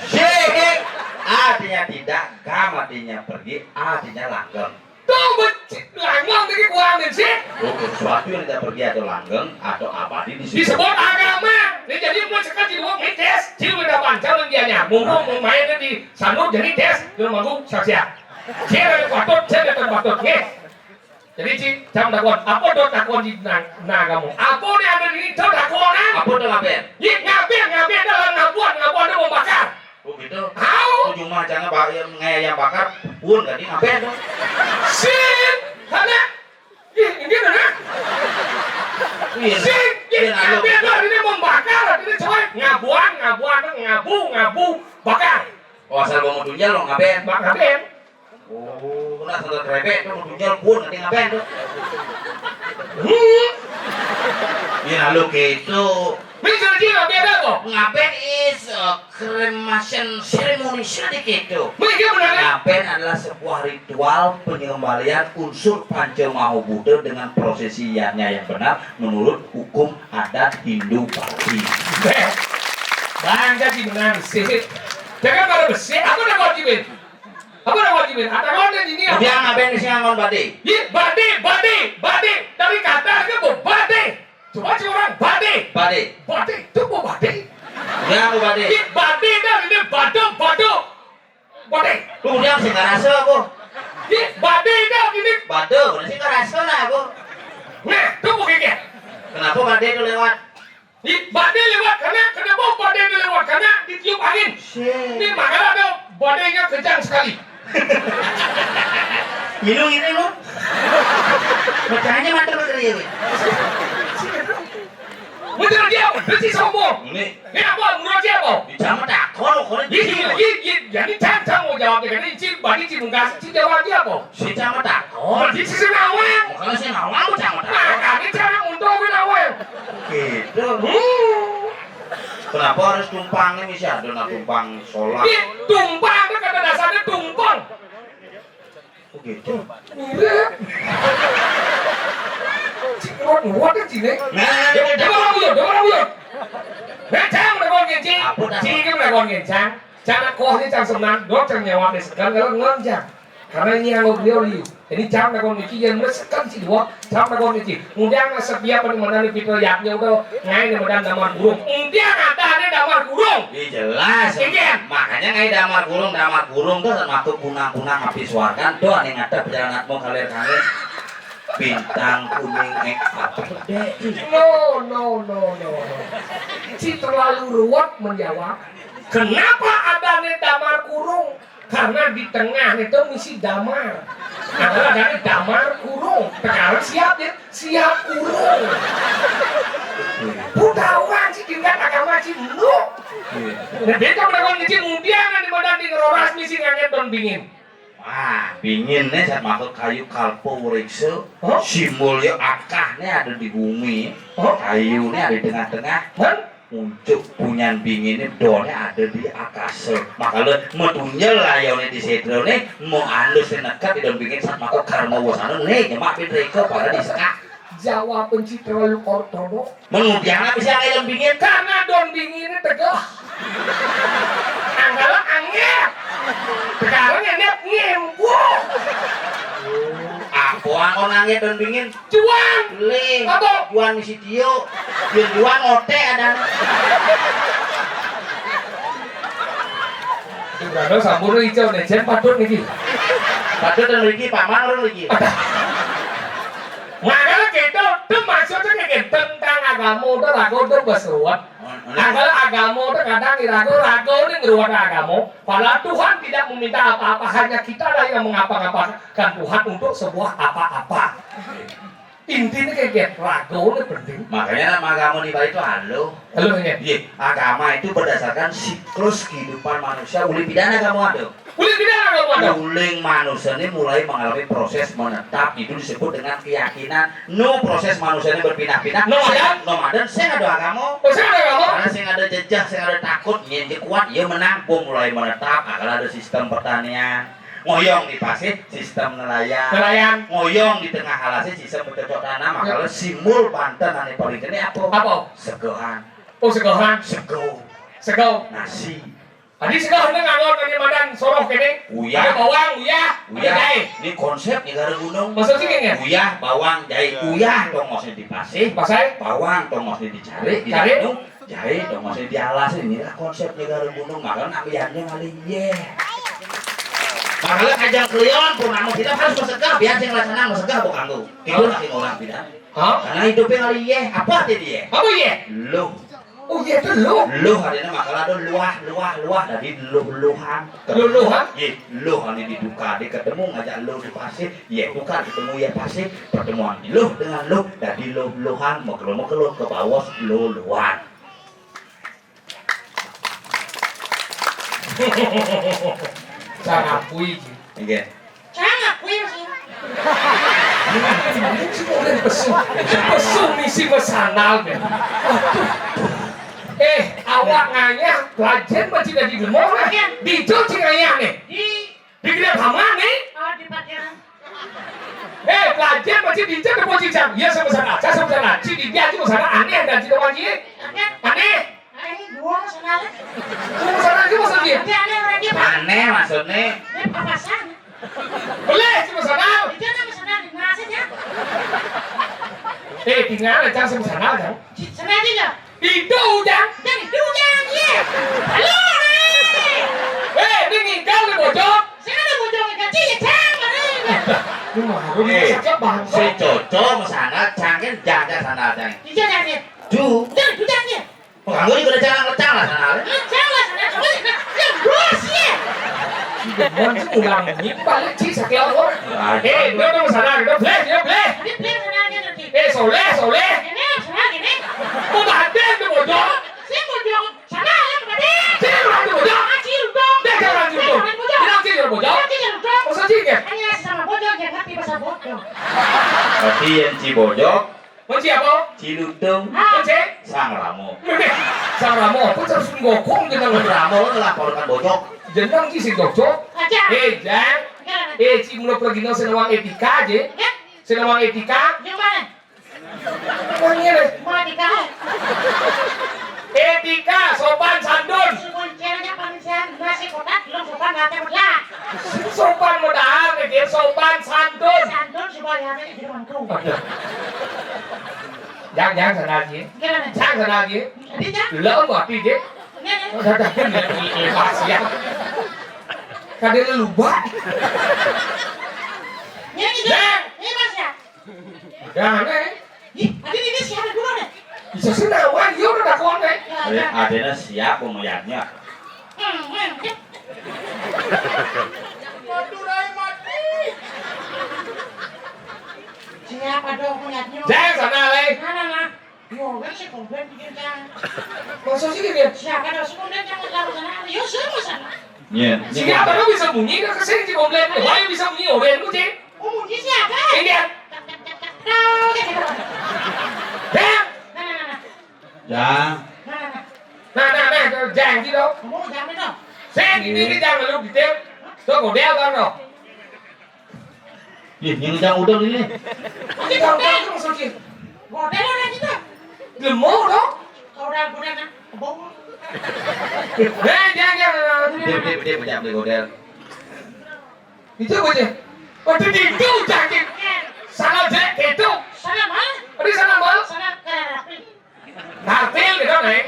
Speaker 1: Syekh. Artinya tidak, gam artinya pergi, artinya langgeng.
Speaker 2: Tuh becik langgeng tadi gua ambil sih.
Speaker 1: Sesuatu yang tidak pergi atau langgeng atau abadi
Speaker 2: Disebut agama. Ini jadi mulai sekarang jadi uang tes. Jadi udah pancal dia nyambung mau mainnya di sanur jadi tes. Dia manggung saksian. Saya ada patut nih. Jadi ci jam dakon, apa dot dakon di nagamu? Apa nih ada di itu dakon?
Speaker 1: Apa tuh ngapain?
Speaker 2: Iya ngapain dalam ngabuan dia mau bakar.
Speaker 1: Oh gitu.
Speaker 2: Tahu?
Speaker 1: Cuma jangan yang bakar pun gak di ngapain tuh?
Speaker 2: Sin, karena ini mana? Sin, ngapain ini membakar, ini coy ngabu, bakar.
Speaker 1: Oh asal mau tunjal lo ngapain?
Speaker 2: Ngapain?
Speaker 1: Oh, nah salah krepek tuh mau tunjal pun nanti ngapain tuh? Ya lalu gitu.
Speaker 2: Bisa dia beda kok.
Speaker 1: Ngapain is cremation ceremony sedikit tuh.
Speaker 2: Mereka benar.
Speaker 1: Ngapain adalah sebuah ritual penyembelihan unsur Pancamaho Buddha dengan prosesiannya yang benar menurut hukum adat Hindu Bali.
Speaker 2: Bangga sih benar sih. Jangan pada besi. Apa udah wajibin? Ada konten ini apa?
Speaker 1: Dia ngapain sih ngangon bade?
Speaker 2: Iya, bade. Dari kata ke bade. Coba si orang bade. Itu mau bade.
Speaker 1: Dia mau bade.
Speaker 2: Iya, bade dah ini bado. Bade.
Speaker 1: Tuh dia sih nggak rasa aku.
Speaker 2: Iya, bade dah ini.
Speaker 1: Bade, udah sih nggak rasa lah aku.
Speaker 2: Nah, tuh mau gini.
Speaker 1: Kenapa bade itu lewat?
Speaker 2: Iya, bade lewat kenapa bade itu lewat? Karena ditiup angin. Ini makanya ada badenya kencang sekali.
Speaker 1: Minum ini lo. Bacanya mantap sekali ya.
Speaker 2: Betul dia, besi sombong.
Speaker 1: Ini
Speaker 2: apa? Menurut dia apa?
Speaker 1: dicamat tak kalau
Speaker 2: Jadi cang mau jawab dengan ini, bagi cibungkas, jawab dia apa?
Speaker 1: si camat tak
Speaker 2: Berarti si nawang.
Speaker 1: makanya si nawang aku camat tak
Speaker 2: Makanya cara untuk nawang.
Speaker 1: gitu. Kenapa harus tumpangnya misi ada nak tumpang sholat?
Speaker 2: Tumpang, itu kata dasarnya tumpang.
Speaker 1: Oh gitu.
Speaker 2: Mirip. What kan sini?
Speaker 1: Nah,
Speaker 2: Jangan uyut. Nah, jangan melakukan gencing. Cing kan melakukan gencang. Jangan kohnya jangan senang. Dok jangan nyawat deh. Sekarang kalau ngonjang. Karena ini yang beliau liu. Ini jangan melakukan gencing. Yang meresekan si dua. Jangan melakukan gencing. Kemudian setiap penemuan di kita yaknya udah ngai medan damar burung. Kemudian ada damar burung.
Speaker 1: Iya jelas. Makanya ngai damar burung tuh waktu punang-punang habis wargan tuh yang ada perjalanan mau kalir bintang kuning apa gede.
Speaker 2: No. Si terlalu ruwet menjawab. Kenapa ada damar kurung? Karena di tengah itu misi damar. Ada damar kurung. Sekarang siap kurung. Budawan sih tinggal agama sih lu. Nah, beta melakukan misi kemudian di badan di ngeroras misi nganget don bingin.
Speaker 1: Wah, bingin nih saat masuk kayu kalpo urikse, simbolnya akahnya ada di bumi, kayunya ada di tengah-tengah, muncul punyan binginnya doanya ada di akase. Makanya metunjel lah yang di sedro nih, mau halus nekat di dalam bingin saat masuk karena wasana nih, nyemak pinreka pada di sekak.
Speaker 2: Jawab penci terlalu ortodok.
Speaker 1: Mengudian bisa kayak bingin
Speaker 2: karena don binginnya tegah. Anggala angin. Sekarang yang lihat ngimpu.
Speaker 1: Aku onangnya dan dingin.
Speaker 2: Juang.
Speaker 1: Ling.
Speaker 2: Apa?
Speaker 1: Juan misi Tio. Biar juan ote ada.
Speaker 2: Berano sampun hijau nih, jen padut niki.
Speaker 1: Padahal dan lagi paman orang lagi.
Speaker 2: Makanya gitu, itu maksudnya kayak tentang agama itu ragu itu berseruat. Agama agama itu kadang ragu ini ngeruat agama. Padahal Tuhan tidak meminta apa-apa, hanya kita lah yang mengapa-ngapakan Tuhan untuk sebuah apa-apa. Intinya kayak gitu, ragu ini penting.
Speaker 1: Makanya nama agama di Bali itu halo.
Speaker 2: Halo ini.
Speaker 1: Iya, agama itu berdasarkan siklus kehidupan manusia. Uli pidana kamu ada.
Speaker 2: Boleh tidak agama ada?
Speaker 1: Uling manusia ini mulai mengalami proses menetap, itu disebut dengan keyakinan. No, proses manusia ini berpindah-pindah. Nomaden, saya ada agama.
Speaker 2: Oh, saya ada agama.
Speaker 1: Karena saya ada jejak, saya ada takut, nyentik kuat, ya menampung mulai menetap. Agar ada sistem pertanian. Ngoyong di pasir, sistem nelayan. Ngoyong di tengah halasnya, sistem bercocok tanam. Makanya simbol Banten yang paling ini apa?
Speaker 2: Apa?
Speaker 1: Segohan.
Speaker 2: Oh, segohan. Sego.
Speaker 1: Nasi.
Speaker 2: Tadi segohan itu ngangon dari badan sorok ini.
Speaker 1: Uyah.
Speaker 2: Bawang, uyah.
Speaker 1: Ini konsep negara gunung.
Speaker 2: Maksud sih kayaknya?
Speaker 1: Uyah, bawang, jahe. Uyah dong maksudnya di pasir.
Speaker 2: Pasai?
Speaker 1: Bawang dong maksudnya dicari. Di gunung. Jahe dong maksudnya di alas. Inilah konsep negara gunung. Makanya nabiannya kali ye. Makanya kajang klion pun namun kita harus mesegah. Biar sing laksana mesegah bukan tuh. Itu lagi orang tidak. Karena hidupnya kali ye. Apa tadi ye?
Speaker 2: Apa ye?
Speaker 1: Luh.
Speaker 2: Oh iya itu luh.
Speaker 1: Luh hadina makalah itu luah. Jadi luh-luhan.
Speaker 2: Luh-luhan?
Speaker 1: Ye, luh ini diduka. Dia ketemu ngajak luh di pasir. Ye, tukar ketemu ye pasir. Pertemuan luh dengan luh. Jadi luh-luhan. Mau ke bawah luh-luhan.
Speaker 2: Cara kui.
Speaker 1: Oke.
Speaker 3: Jangan kui sih.
Speaker 2: Ini pesu misi mesanal deh. Awak nganya pelajar masih dari lemah di cuci ngaya nih. Di gede kamar nih.
Speaker 3: Oh di parkiran.
Speaker 2: Pelajar masih di cuci depo cicam. Iya sama sana. Saya sama sana. Si di dia cuma sana aneh dan tidak wajib. Aneh.
Speaker 3: Ini dua masalah.
Speaker 2: Cuma sana aja maksudnya.
Speaker 3: Tapi aneh orang dia.
Speaker 1: Aneh maksudnya.
Speaker 3: Ini papasan.
Speaker 2: Boleh cuma sana.
Speaker 3: Itu nama sana di nasinya.
Speaker 2: Tinggal aja sama sana aja.
Speaker 3: Sana aja nggak?
Speaker 2: Itu ujang.
Speaker 3: Jangan diujang ya. Halo nih.
Speaker 2: Ini ngingkau di bojok.
Speaker 3: Saya ada bojong gaji ya jangan nih.
Speaker 2: Ini mah sakit banget.
Speaker 1: Si Coco mesana cangin jaga sana cang.
Speaker 3: Jangan ya. Jangan diujang ya.
Speaker 1: Pengganggu juga udah lecang lah sana.
Speaker 3: Jangan sana. Yang bos ya.
Speaker 2: Jangan sih ulang balik sih sakit orang. Itu sana itu boleh.
Speaker 3: Ini beli sana aja nanti.
Speaker 2: Soleh.
Speaker 3: Ini sana gini.
Speaker 2: Mau badan di bojok.
Speaker 3: Saya bojong sana ya kembali.
Speaker 2: Sini orang di bojok.
Speaker 3: Aci dong.
Speaker 2: Dia orang di bojok. Dia sini di bojok.
Speaker 3: Aci dong.
Speaker 2: Masa sih kan?
Speaker 3: Hanya sama bojong yang ngerti bahasa bojong.
Speaker 1: Berarti yang Cibojok,
Speaker 2: Kunci apa?
Speaker 1: Cilutung,
Speaker 2: Kunci?
Speaker 1: Sang Ramo.
Speaker 2: Sang Ramo apa terus ngokong dengan
Speaker 1: Ramo lah porukan bojok.
Speaker 2: jenang ki si Jogjo.
Speaker 3: Aja.
Speaker 2: Jang. Si mula pergi nang senawang etika aja. Senawang etika.
Speaker 3: Yang mana?
Speaker 2: Wah ini deh.
Speaker 3: Mau dikau.
Speaker 2: Etika sopan santun.
Speaker 3: Kuncinya pansian nasi kotak belum sopan nggak terbelah.
Speaker 2: Sopan modal nih sopan santun.
Speaker 3: Santun supaya ada di depanku.
Speaker 2: Jangan sana aja.
Speaker 3: Gimana?
Speaker 2: Jangan sana aja.
Speaker 3: Jadi jangan.
Speaker 2: Lỡ ngọt đi chứ. Thật là cái này bà xìa. Cái đấy là lùm bát.
Speaker 3: Ini gitu. Ini mas ya.
Speaker 2: Jangan đấy.
Speaker 3: Ini siapa dulu nih?
Speaker 2: Bisa senang quá yếu nó là con đấy.
Speaker 1: Adanya siap pemayatnya.
Speaker 3: Siapa dong punyanya?
Speaker 2: Jangan sana đây.
Speaker 3: Mana? Yo, kan sih komplain bikin kan.
Speaker 2: Maksud sih gitu.
Speaker 3: Siapa dong sih komplain jangan lalu sana. Yo, semua sana.
Speaker 1: Iya.
Speaker 2: Siapa nó bisa bunyi nó kesini sih komplain. Why bisa bunyi oben lu sih?
Speaker 3: Umumnya siapa?
Speaker 2: Ini dia. Jangan.
Speaker 1: Jangan.
Speaker 2: Nah, jangan gì đâu.
Speaker 3: Kamu jangan dong.
Speaker 2: Sen ini jangan lu gitu. Tôi còn đeo con rồi.
Speaker 1: Yang jangan udah ini.
Speaker 2: Ini gampang tuh maksud sih.
Speaker 3: Model orang itu.
Speaker 2: Lemah dong.
Speaker 3: Orang kan. Bong.
Speaker 2: Jangan.
Speaker 1: Dia punya beli model.
Speaker 2: Itu apa sih? Oh itu jangan. Sana dek gitu.
Speaker 3: Sana mal.
Speaker 2: Di sana mal.
Speaker 3: Sana karapil.
Speaker 2: Kartil gitu nih.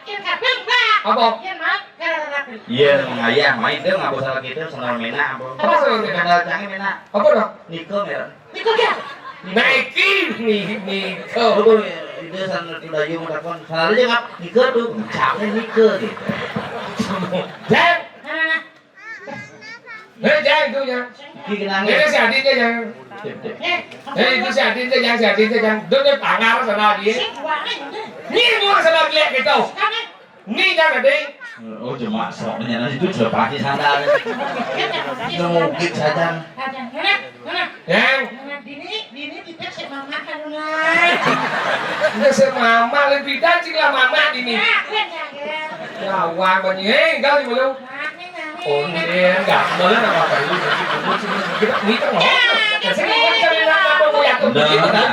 Speaker 3: Kian karapil enggak.
Speaker 2: Apa?
Speaker 3: Kian mal karapil.
Speaker 1: Iya, ngayah main deh nggak salah gitu sandal mena apa?
Speaker 2: Apa sandal mena?
Speaker 1: Sandal canggih mena.
Speaker 2: Apa dong?
Speaker 1: Niko merah.
Speaker 3: Niko dia.
Speaker 2: Nike nih
Speaker 1: Oh, itu sandal tidak yung telepon. Sandal aja nggak Niko tuh, canggih Niko gitu.
Speaker 2: Jang.
Speaker 3: Nah.
Speaker 2: Jang itu ya.
Speaker 1: Kiki nangis.
Speaker 2: Ini si Aditnya yang. Itu si Aditnya yang. Dia pangar sana dia. Ini mau sana lihat gitu. Ini jangan deh.
Speaker 1: Oh cuma soalnya itu sudah pasti sandal. Mungkin saja.
Speaker 2: Yang.
Speaker 3: Dini tidak si mama kan
Speaker 2: Ini si mama lebih danci lah mama ini. Ya wah banyak kali belum. Oh dia enggak boleh nama kali kita nikah loh. Saya mau cari apa mau yakin begitu kan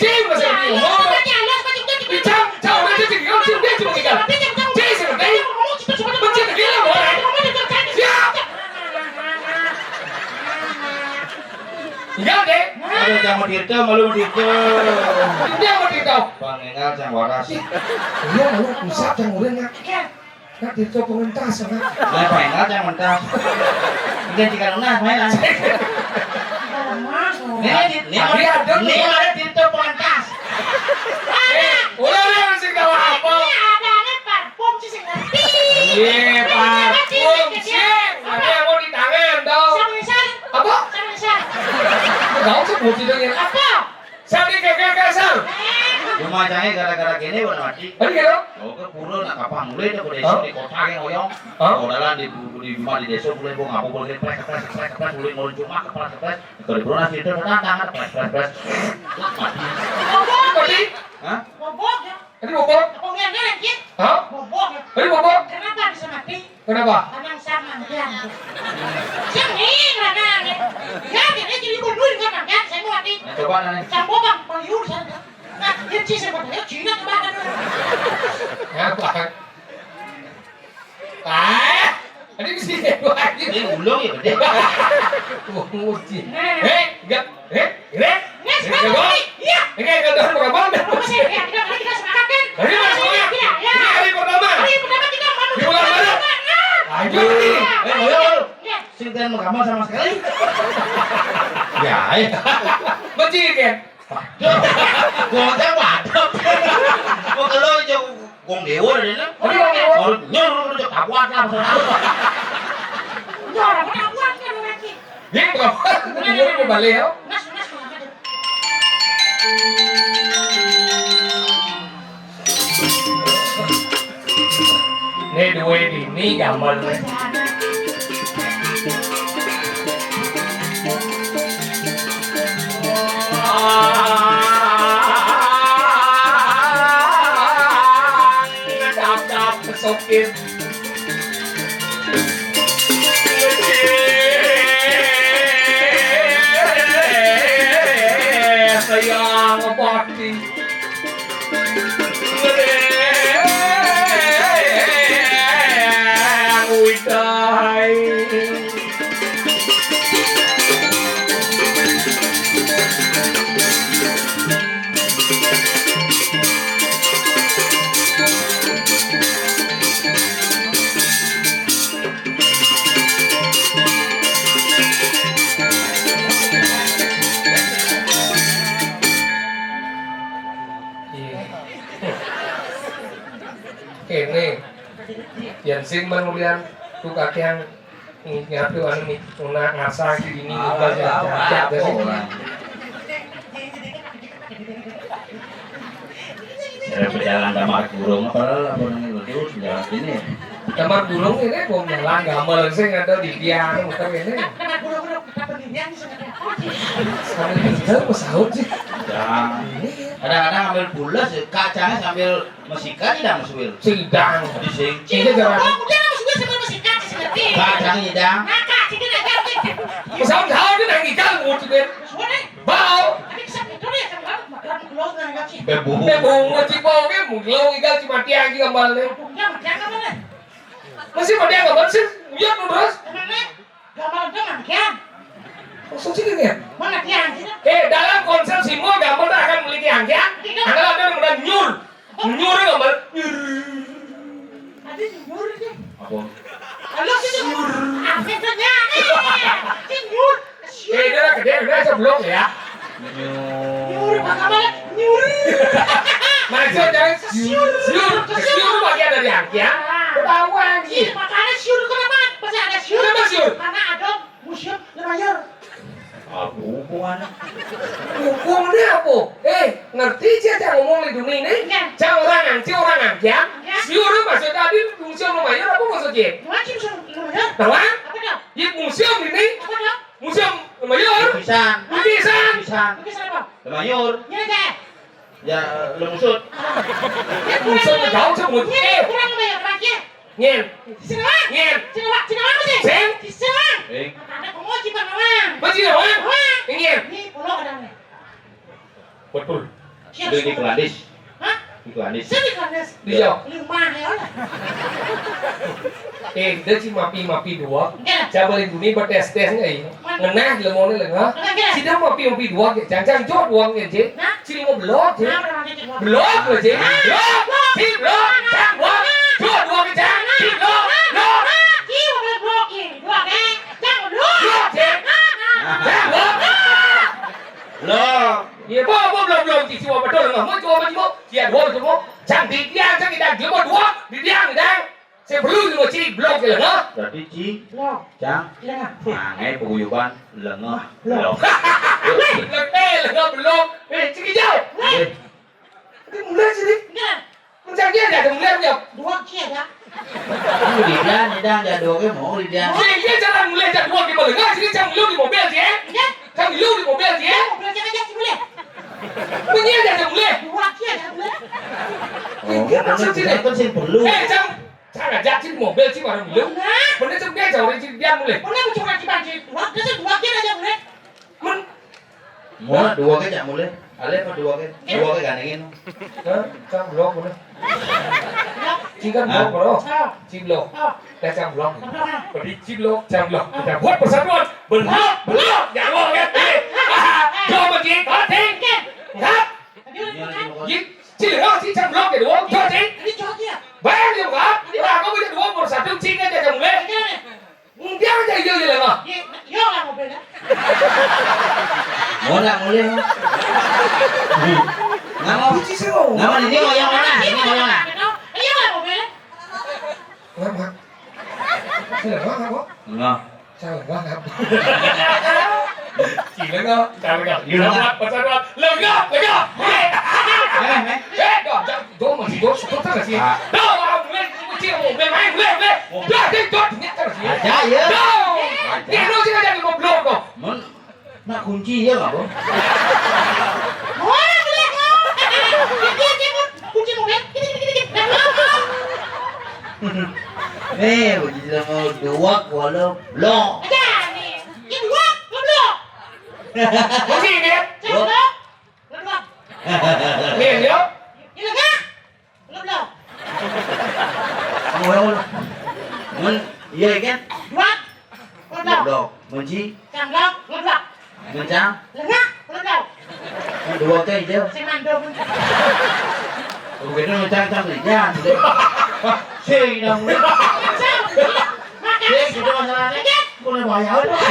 Speaker 2: Cing masih di mau. Cing jauh nanti cing kau cing dia cuma tinggal. Cing sebentar. Mencet dia boleh. Siap. Iya deh.
Speaker 1: Aduh jangan dirto malu dirto.
Speaker 2: Dia mau dirto.
Speaker 1: Pangengal jangan waras.
Speaker 2: Iya lalu pusat yang urengnya. Nak dirto pengentas nak.
Speaker 1: Nah pangengal jangan mentah. Ini jika lunas main lah. Ini ada dirto pengentas.
Speaker 2: Udah sih kau apa? Iya parfum sih. Ada yang mau di tangan dong. Apa? Kau sebut itu ya. Saya di kekesan.
Speaker 1: Cuma jangan gara-gara gini bukan mati.
Speaker 2: Tadi gitu.
Speaker 1: Oh ke pura nak kapang mulai dah ke desa di kota yang oyong. Oh dalam di rumah di desa mulai bong aku boleh press mulai mau cuma kepala press. Kalau di pura nasi itu tangan press. Mati.
Speaker 2: Tadi?
Speaker 1: Hah?
Speaker 2: Tadi bobok? Hah? Tadi bobok?
Speaker 3: Kenapa bisa mati?
Speaker 2: Kenapa?
Speaker 3: Karena sama dia. Siang ini kan? Ya dia jadi bunuh kan kan? Saya mau mati.
Speaker 1: Coba nanya.
Speaker 3: Sambo bang, payung sana. Nah, dia sih sebetulnya Cina kemakan.
Speaker 2: Apa? Ini mesti lagi.
Speaker 1: Ini ulung ya gede.
Speaker 2: Mesti. Enggak. Ini.
Speaker 3: Iya.
Speaker 2: Ini kedua berapa?
Speaker 3: Masih ya, kita sepakat kan?
Speaker 2: Hari masuknya. Ini hari pertama.
Speaker 3: Hari pertama kita ngomong.
Speaker 2: Di bulan mana? Ayo nih.
Speaker 1: Ayo. Sinten mau sama sekali. Ya,
Speaker 2: Benci kan?
Speaker 1: gua teh wadap. Gua kalau aja gong dewa deh nih.
Speaker 2: Tadi bang Dewa.
Speaker 1: Nyuruh udah kapuat lah saudara.
Speaker 3: Ya, orang kawan kan lagi.
Speaker 2: Ini berapa? Ini mau balik ya?
Speaker 3: Nas.
Speaker 2: Nih dua ini gambar nih. Dap kesokin. Sayang ngebati. Ini yang sing menulian tuh kakek yang ngapain anu una ngasa gini juga jajan dari
Speaker 1: Saya berjalan damar burung apa namanya terus jalan sini.
Speaker 2: Damar burung ini bom jalan gamel sing ada di dia anu kan ini.
Speaker 3: Kenapa buru-buru kita pendirian di sana?
Speaker 2: Sambil pinter pesawat sih.
Speaker 1: Ya. Kadang-kadang ambil bulas, kacangnya sambil mesikat tidak masukin.
Speaker 2: Sidang.
Speaker 1: Di sing.
Speaker 2: Ini jalan.
Speaker 3: Udah harus gue sambil mesikat sih ngerti.
Speaker 1: Kacang hidang.
Speaker 3: Kakak, sih kita ngerti.
Speaker 2: Pesawat jauh dia nangis kan ngucapin.
Speaker 3: Suara.
Speaker 2: Bau.
Speaker 3: Tapi bisa itu dia kan makan kelos nggak ngerti.
Speaker 1: Bebu.
Speaker 2: Bau ngucip bau ke mungkin igal cuma dia lagi kembali.
Speaker 3: Punya macam apa nih?
Speaker 2: Masih pada gambar sih. Iya terus.
Speaker 3: Karena gambar itu macam.
Speaker 2: Maksud sih kan?
Speaker 3: Mana dia anjing?
Speaker 2: Dalam konsep simbol gambar akan memiliki angkian. Adalah ada yang nyur. Nyur gambar.
Speaker 3: Ada nyur itu.
Speaker 1: Apa?
Speaker 3: Halo sih nyur. Akhirnya si nyur.
Speaker 2: Dia sebelum ya.
Speaker 3: Nyur apa nyur?
Speaker 2: Maksud jangan siur. Siur bagian dari angkian. Ketahuan.
Speaker 3: Iya, makanya siur kenapa? Pasti ada siur.
Speaker 2: Kenapa siur?
Speaker 3: Karena ada museum Lemayer.
Speaker 1: Apa hubungannya?
Speaker 2: Hukumnya apa? Ngerti aja ngomong di dunia ini? Jangan orang angkian. Siur maksud tadi museum Lemayer apa maksudnya?
Speaker 3: Macam museum Lemayer.
Speaker 2: Tahu?
Speaker 3: Apa dah?
Speaker 2: Di museum ini.
Speaker 3: Apa dah?
Speaker 2: Museum Lemayer.
Speaker 1: Lukisan.
Speaker 2: Lukisan.
Speaker 3: Lukisan apa?
Speaker 1: Lemayur.
Speaker 3: Ini deh.
Speaker 1: Ya lemusut.
Speaker 2: Museum jauh sebut.
Speaker 3: Ini kurang Lemayer lagi.
Speaker 2: Nyen.
Speaker 3: Sini wah.
Speaker 2: Nyen.
Speaker 3: Sini wah masih.
Speaker 2: Sen.
Speaker 3: Sini wah.
Speaker 1: Eh.
Speaker 3: Ada pengoci Pak Mawang.
Speaker 2: Masih ya, Wan? Nyen.
Speaker 3: Ini pulau ada nih.
Speaker 2: Betul.
Speaker 1: Itu di Kelandis.
Speaker 3: Hah?
Speaker 1: Di Kelandis.
Speaker 3: Sini Kelandis.
Speaker 2: Dia.
Speaker 3: Rumah ya lah.
Speaker 2: Dia si mapi dua.
Speaker 3: Ya.
Speaker 2: Coba di dunia bertes-tes nggak? Ngenah lemon ini nggak? Si dia mapi dua, jangan jod uang aja. Si mau belok je. Belok aja. Belok. Si belok. Jangan belok. Jod uang aja. Si belok. Belok. Belok je. Jangan belok.
Speaker 1: Loh.
Speaker 2: Iya, belum si siwa betul nggak? Mau coba coba. Dia dua semua. Jangan di dia dia mau dua. Di dia. Saya perlu juga ciri blok ya nggak?
Speaker 1: Berarti ci.
Speaker 3: Loh.
Speaker 1: Cang.
Speaker 3: Lengah.
Speaker 1: Mangai paguyuban lengah.
Speaker 3: Loh.
Speaker 2: Lengah belum. Cik hijau. Ini mulai sini.
Speaker 3: Enggak.
Speaker 2: Mencangnya ada mulai punya.
Speaker 3: Dua kia dah.
Speaker 1: Ini di dan jadul ke mau di dan.
Speaker 2: Sini cara mulai jadi dua gimana? Nggak sini jangan dulu di mobil sih.
Speaker 3: Enggak.
Speaker 2: Jangan dulu di mobil sih.
Speaker 3: Mobil jangan jadi boleh.
Speaker 2: Menyia ada mulai.
Speaker 3: Dua kia dah boleh.
Speaker 1: Oh, kan sih perlu.
Speaker 2: Jangan jadi di mobil sih baru dulu.
Speaker 3: Nah.
Speaker 2: Bener sebenarnya jauh dari dia mulai.
Speaker 3: Boleh mau coba di banjir. Dua kia aja boleh.
Speaker 2: Men.
Speaker 1: Mau dua ke jak mulai. Ale apa dua ke? Dua ke gandengin.
Speaker 2: Jangan blok boleh. Jika blok bro. Ci blok. Kita jangan blok. Beri ci blok, jangan blok. Kita buat persatuan. Blok. Jangan blok ya. Coba ci, koting. Ngap. Ci lửa ci jangan blok ya dua. Coba ci.
Speaker 3: Ini cowok dia.
Speaker 2: Bayang dia ngap. Lah kau bisa dua persatu ci aja jangan boleh. Dia aja iya lah nggak.
Speaker 3: Yo lah mobilnya.
Speaker 1: Mau nak mulai? Nggak mau. Nggak mau ini mau yang mana? Ini mau yang mana?
Speaker 3: Yo lah mobilnya.
Speaker 2: Ngap. Saya ngap apa?
Speaker 1: Nggak.
Speaker 2: Saya ngap. Chỉ lengah, jangan lengah. Selamat persatuan. Lengah. Đó mà chỉ đó sốt thật là gì? Đó mà lên chia một bên máy lên. Đó cái chốt nhẹ thật là gì?
Speaker 1: Aja ya.
Speaker 2: Đó. Dia nó chỉ ada một blok kok.
Speaker 1: Mon, nak kunci ya nggak bro?
Speaker 3: Mana boleh? Dia kunci mobil.
Speaker 1: Nih, begitu mau dua walau blok.
Speaker 3: Ada nih. Yang dua, blok.
Speaker 2: Có gì vậy?
Speaker 3: Blok. Blok.
Speaker 2: Liền nhớ.
Speaker 3: Ini enggak? Blok.
Speaker 1: Mau Mon, iya kan?
Speaker 3: Dua. Blok.
Speaker 1: Blok. Menci,
Speaker 3: Yang blok, blok.
Speaker 1: mencang,
Speaker 3: Lengah, blok.
Speaker 1: dua ke aja.
Speaker 3: Saya mandor.
Speaker 1: Mungkin mencang di jalan. Sih, dong. Sih, gitu masalahnya. Boleh bayar dong.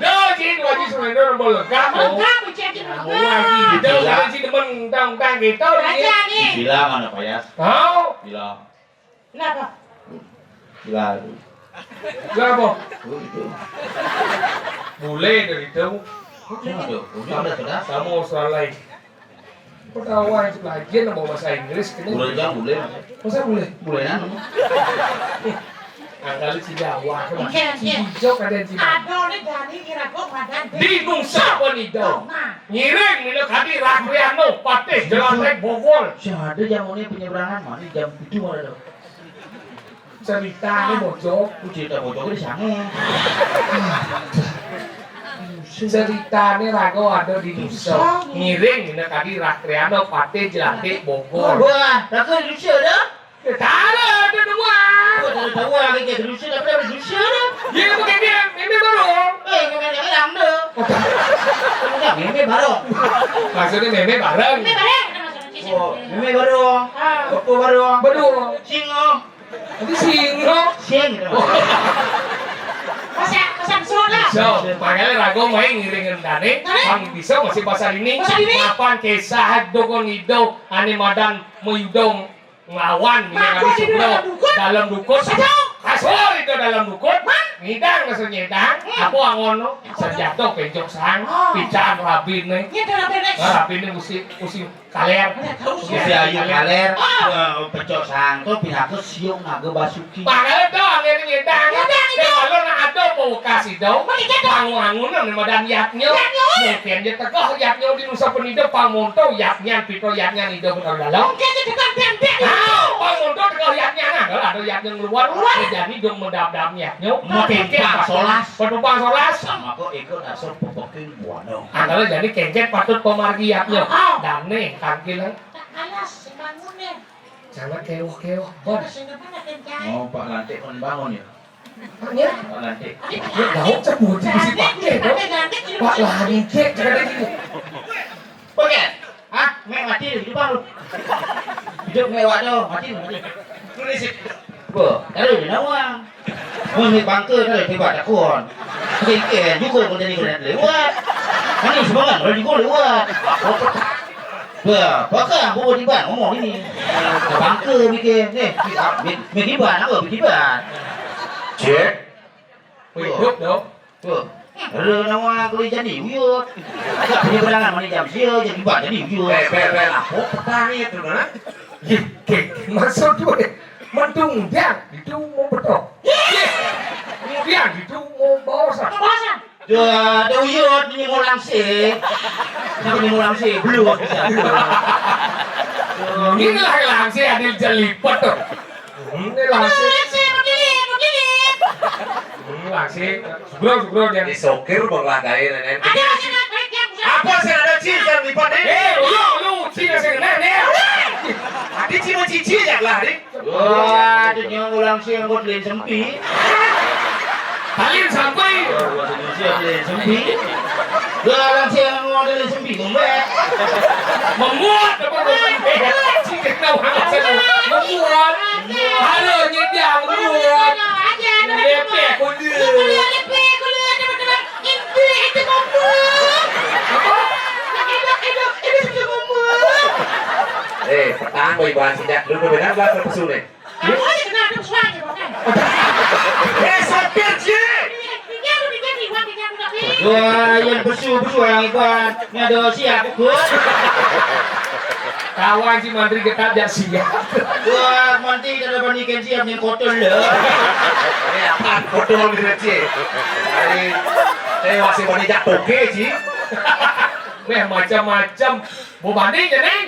Speaker 2: Đó chỉ qua chỉ xuống đó một lần cá
Speaker 3: Kamu
Speaker 2: bộ.
Speaker 3: kamu cek
Speaker 2: Qua chỉ đâu là chỉ mình đang cái tao đi.
Speaker 3: Aja nih.
Speaker 1: Bilang mana payas?
Speaker 2: Không.
Speaker 1: Bilang.
Speaker 3: Kenapa?
Speaker 1: Bilang.
Speaker 2: Ra bộ.
Speaker 1: Itu.
Speaker 2: Boleh dari itu.
Speaker 1: Aduh, udah sudah.
Speaker 2: Kamu soal lain. Ketahuan pelajaran mau bahasa Inggris
Speaker 1: Boleh
Speaker 2: kini.
Speaker 1: jangan boleh.
Speaker 2: Masa boleh?
Speaker 1: Boleh kan?
Speaker 2: Angkali si Jawa kan.
Speaker 3: Iya,
Speaker 2: Si
Speaker 3: iya.
Speaker 2: hijau ada di mana?
Speaker 3: Ada nih dari kira kok madan.
Speaker 2: Di Nusa Penida.
Speaker 3: Nah,
Speaker 2: Ngiring ini kadi Rakriano Patih Jelantek Bogor.
Speaker 1: Ada jamunya penyeberangan mana jam 7 ada.
Speaker 2: Cerita ini bocok.
Speaker 1: Aku cerita bocor di sana.
Speaker 2: Cerita ini rago ada di Nusa. Ngiring ini kadi Rakriano Patih Jelantek Bogor.
Speaker 1: Wah, tak ke Indonesia dah.
Speaker 2: Tak ada semua.
Speaker 1: Aku tak tahu lagi ke Indonesia tapi dari Indonesia dah.
Speaker 2: Ini begini, ini baru.
Speaker 1: Kemarin yang Meme barong.
Speaker 2: Maksudnya meme bareng.
Speaker 3: Ini bareng kita masuk nanti.
Speaker 1: Oh, meme barong. Apa barong?
Speaker 2: Berdua.
Speaker 1: Singo.
Speaker 2: Ini singo.
Speaker 1: Sing gitu.
Speaker 3: Masa suara lah.
Speaker 2: So, makanya rago main ngiringin dane, pang bisa masih pasar ini.
Speaker 3: Pasar ini?
Speaker 2: Kapan kisah dokon ido, ane madan muyudong nglawan
Speaker 3: Ngaku
Speaker 2: dengan
Speaker 3: di
Speaker 2: Sugro
Speaker 3: dalam dukun?
Speaker 2: dalam dukun.
Speaker 3: Saja.
Speaker 2: Kasur itu dalam dukun. Ngidang maksudnya nyedang. Apa angono? Senjata penjok sang, pican rabin nih.
Speaker 3: Ini dalam beres.
Speaker 2: Rabin nih musim kaler.
Speaker 1: Si ayu kaler, pecok sangko pihak ke siung naga basuki.
Speaker 2: Makanya doang yang nyedang.
Speaker 3: Nyedang itu.
Speaker 2: Kalau nak ada mau kasih dong.
Speaker 3: Makanya dong.
Speaker 2: Bangun-bangunan di madan yaknya. Mungkin dia tegah yaknya di Nusa Penida Pamonto yaknya pito yaknya nido benar dalam.
Speaker 3: Mungkin itu dekat bembek.
Speaker 2: Pamonto tegah yaknya nah kalau ada yaknya luar jadi dong mendam-dam yaknya.
Speaker 1: Penumpang solas.
Speaker 2: Penumpang solas.
Speaker 1: Sama kok ikut asal popokin buano.
Speaker 2: Antara jadi kengket patut pemargi yaknya. Dane kangkilan.
Speaker 3: Alas, bangun deh.
Speaker 2: Jangan kewoh-kewoh. Bon.
Speaker 3: Terus yang depan ada jahit.
Speaker 1: Oh, Pak Lantik kan bangun ya?
Speaker 2: Ya,
Speaker 1: Pak Lantik.
Speaker 2: ya gauk cebut di mesti pakai dong. Pak Lantik jangan gitu.
Speaker 1: Oke. Hah? Mek mati hidup baru. Hidup mewah dong, mati. Tulis. Bo, kalau di nawang. Mau nih bangke kalau tiba tak kuat. Oke, juga kalau jadi kena lewat. Ini semangat kalau juga lewat. Bah, pakai bawa di ban ngomong ini. Bangke bikin nih, bikin ban apa bikin ban. Cek.
Speaker 2: Hidup dong.
Speaker 1: Tuh. Ada nama kulit jadi uyut. Punya berangan mana jam sial jadi ban jadi uyut.
Speaker 2: Aku petani itu mana? Maksud gue mendungdang itu mau betok. Kemudian itu mau bawasan.
Speaker 3: Kebasan.
Speaker 1: Ada uyut ini mau langsing. Ini mau langsing belum bisa.
Speaker 2: Inilah langsing ada jelipet tuh. Ini langsing.
Speaker 3: Begini.
Speaker 2: Langsing. Subro dia.
Speaker 4: Disokir bang lagain nenek.
Speaker 3: Ada lagi nak baik yang
Speaker 4: Apa sih ada cici yang lipat ini?
Speaker 2: Lu cina senang nih.
Speaker 4: Tadi cuma cici aja lah nih.
Speaker 1: Wah, itu yang langsing buat lain sempi.
Speaker 2: Kalian sampai.
Speaker 1: Lain sempi. Gak langsing mau lain sempi ngombe.
Speaker 2: Memuat apa memuat? Cikin tahu hangat saya memuat. Halo nyediang memuat.
Speaker 3: aja.
Speaker 2: Lepe kudu.
Speaker 3: Kuliah teman-teman. Itu ngomong. Itu sudah ngomong.
Speaker 4: Petang boy bahan sejak dulu benar lah terpesu nih.
Speaker 3: Aku aja kena ada suaranya bukan.
Speaker 4: Sopir sih.
Speaker 1: Wah, yang besu yang iban. Ini ada siap ikut.
Speaker 2: Kawan si mantri ketat jak siap.
Speaker 1: Wah, manti kada bandingkan siap yang kotor lah.
Speaker 4: Apaan kotor gitu sih. Saya masih banyak toge sih.
Speaker 2: Weh macam-macam. Mau banding ya neng?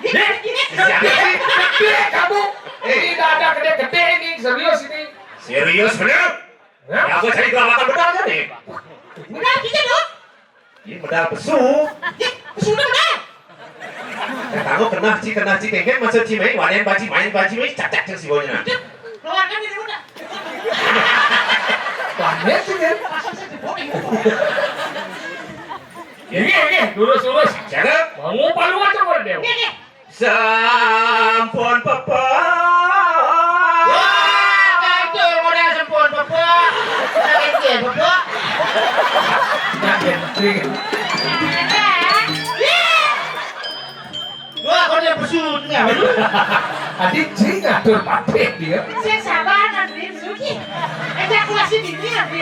Speaker 2: Gede kamu. Ini ada gede-gede ini serius ini.
Speaker 4: Serius bener? Ya aku cari kelawatan benar kan nih.
Speaker 3: Benar kita dong.
Speaker 4: Ini medal pesu.
Speaker 3: Sudah benar.
Speaker 4: Aku kena ci kengkeng masa ci main main baci cacak sih bonya.
Speaker 3: Keluarkan dari muda.
Speaker 2: Banyak sih kan.
Speaker 4: Ini
Speaker 2: Lurus.
Speaker 4: cakep.
Speaker 2: Mau palu aja boleh deh.
Speaker 4: Sampun papa.
Speaker 1: Wah, kacau modal sempurna bapak. Sakit bapak. Wah, kau dia besu tengah.
Speaker 2: Adik cing ngatur pakai dia.
Speaker 3: Saya sabar nanti Suki. Ejakulasi dini nanti.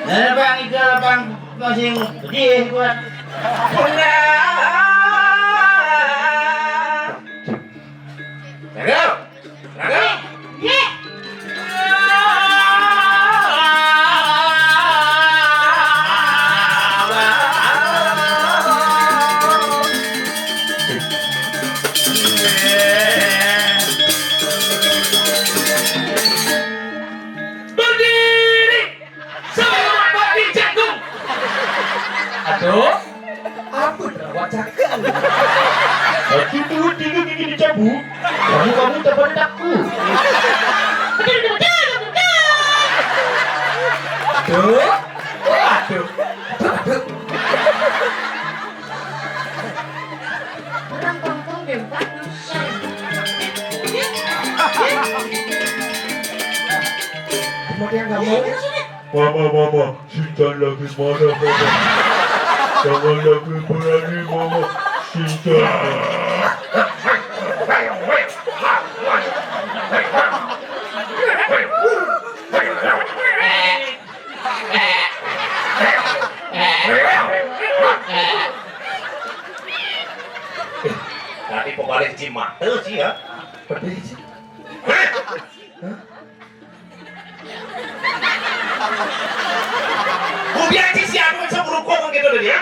Speaker 1: Nah, bang, ikan bang masih gede buat.
Speaker 4: Cakep.
Speaker 3: Ye.
Speaker 2: Berdiri. Selamat pagi jagung. Aduh. Apa terawat cakap?
Speaker 1: Aku tuh tinggi dicabut. Kamu tak pada takut.
Speaker 2: Cuma dia nggak mau.
Speaker 5: Mama, Shinchan lagi mana, Mama? Jangan lagi berani, Mama. Shinchan.
Speaker 4: Tadi pembalik cima. Sih ya.
Speaker 2: Berdiri sih.
Speaker 4: Biar si siapa bisa berukong gitu deh ya.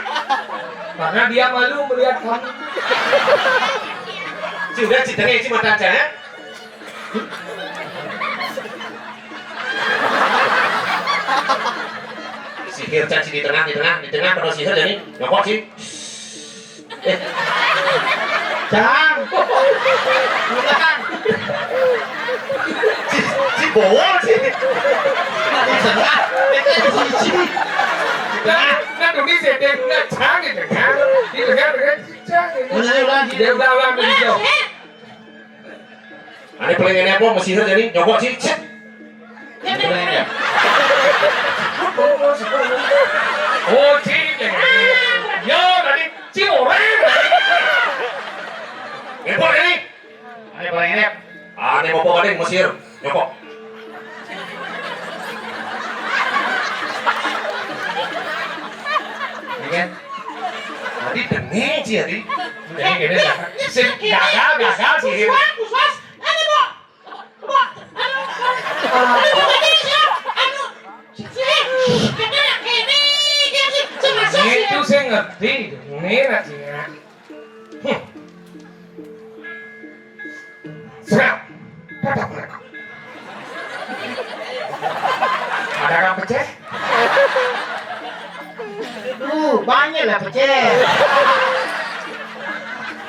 Speaker 2: Karena dia malu melihat kamu.
Speaker 4: Sudah citanya si mata aja ya. Sihir caci di tengah pada sihir jadi nyokok sih.
Speaker 1: Cang. Bukan.
Speaker 4: Si bawol sih.
Speaker 1: Di tengah. Di sini.
Speaker 2: Nah, dulu ini saya nggak canggih kan? Itu kan canggih. Dia udah ulang begitu.
Speaker 4: Ada pelengannya apa? Masih sihir jadi nyokok sih.
Speaker 1: Pelengannya.
Speaker 2: Oh, cing. Yo, tadi cing orang.
Speaker 4: Ngepot ini.
Speaker 1: Ada pelengannya.
Speaker 4: Aneh mau pokoknya Mesir nyokok. Ini kan. Tadi dengeng sih tadi.
Speaker 2: Jadi gini, gagal sih.
Speaker 3: Puswas. Anu, Bu. Bu. Anu. Anu bukannya siap. Anu. Kena kene. Dia sih semasa
Speaker 2: Itu saya ngerti. Ini nasinya. Serap. Tatap mereka. Ada kan pecah?
Speaker 1: Banyak lah pecah.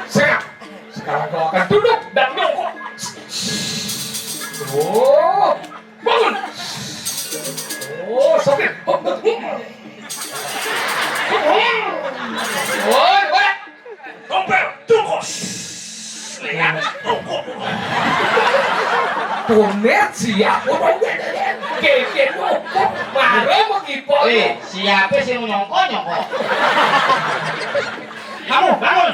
Speaker 2: Serap. Sekarang kau akan duduk dan jongkok. Oh, bangun. Oh, sopir. Woi, woi.
Speaker 4: Kompel, tunggu. Lihat, tunggu.
Speaker 2: Bonet siap. Keke jongkok. Mari mau kipol.
Speaker 1: Siapa sih yang nyongkok? Kamu bangun.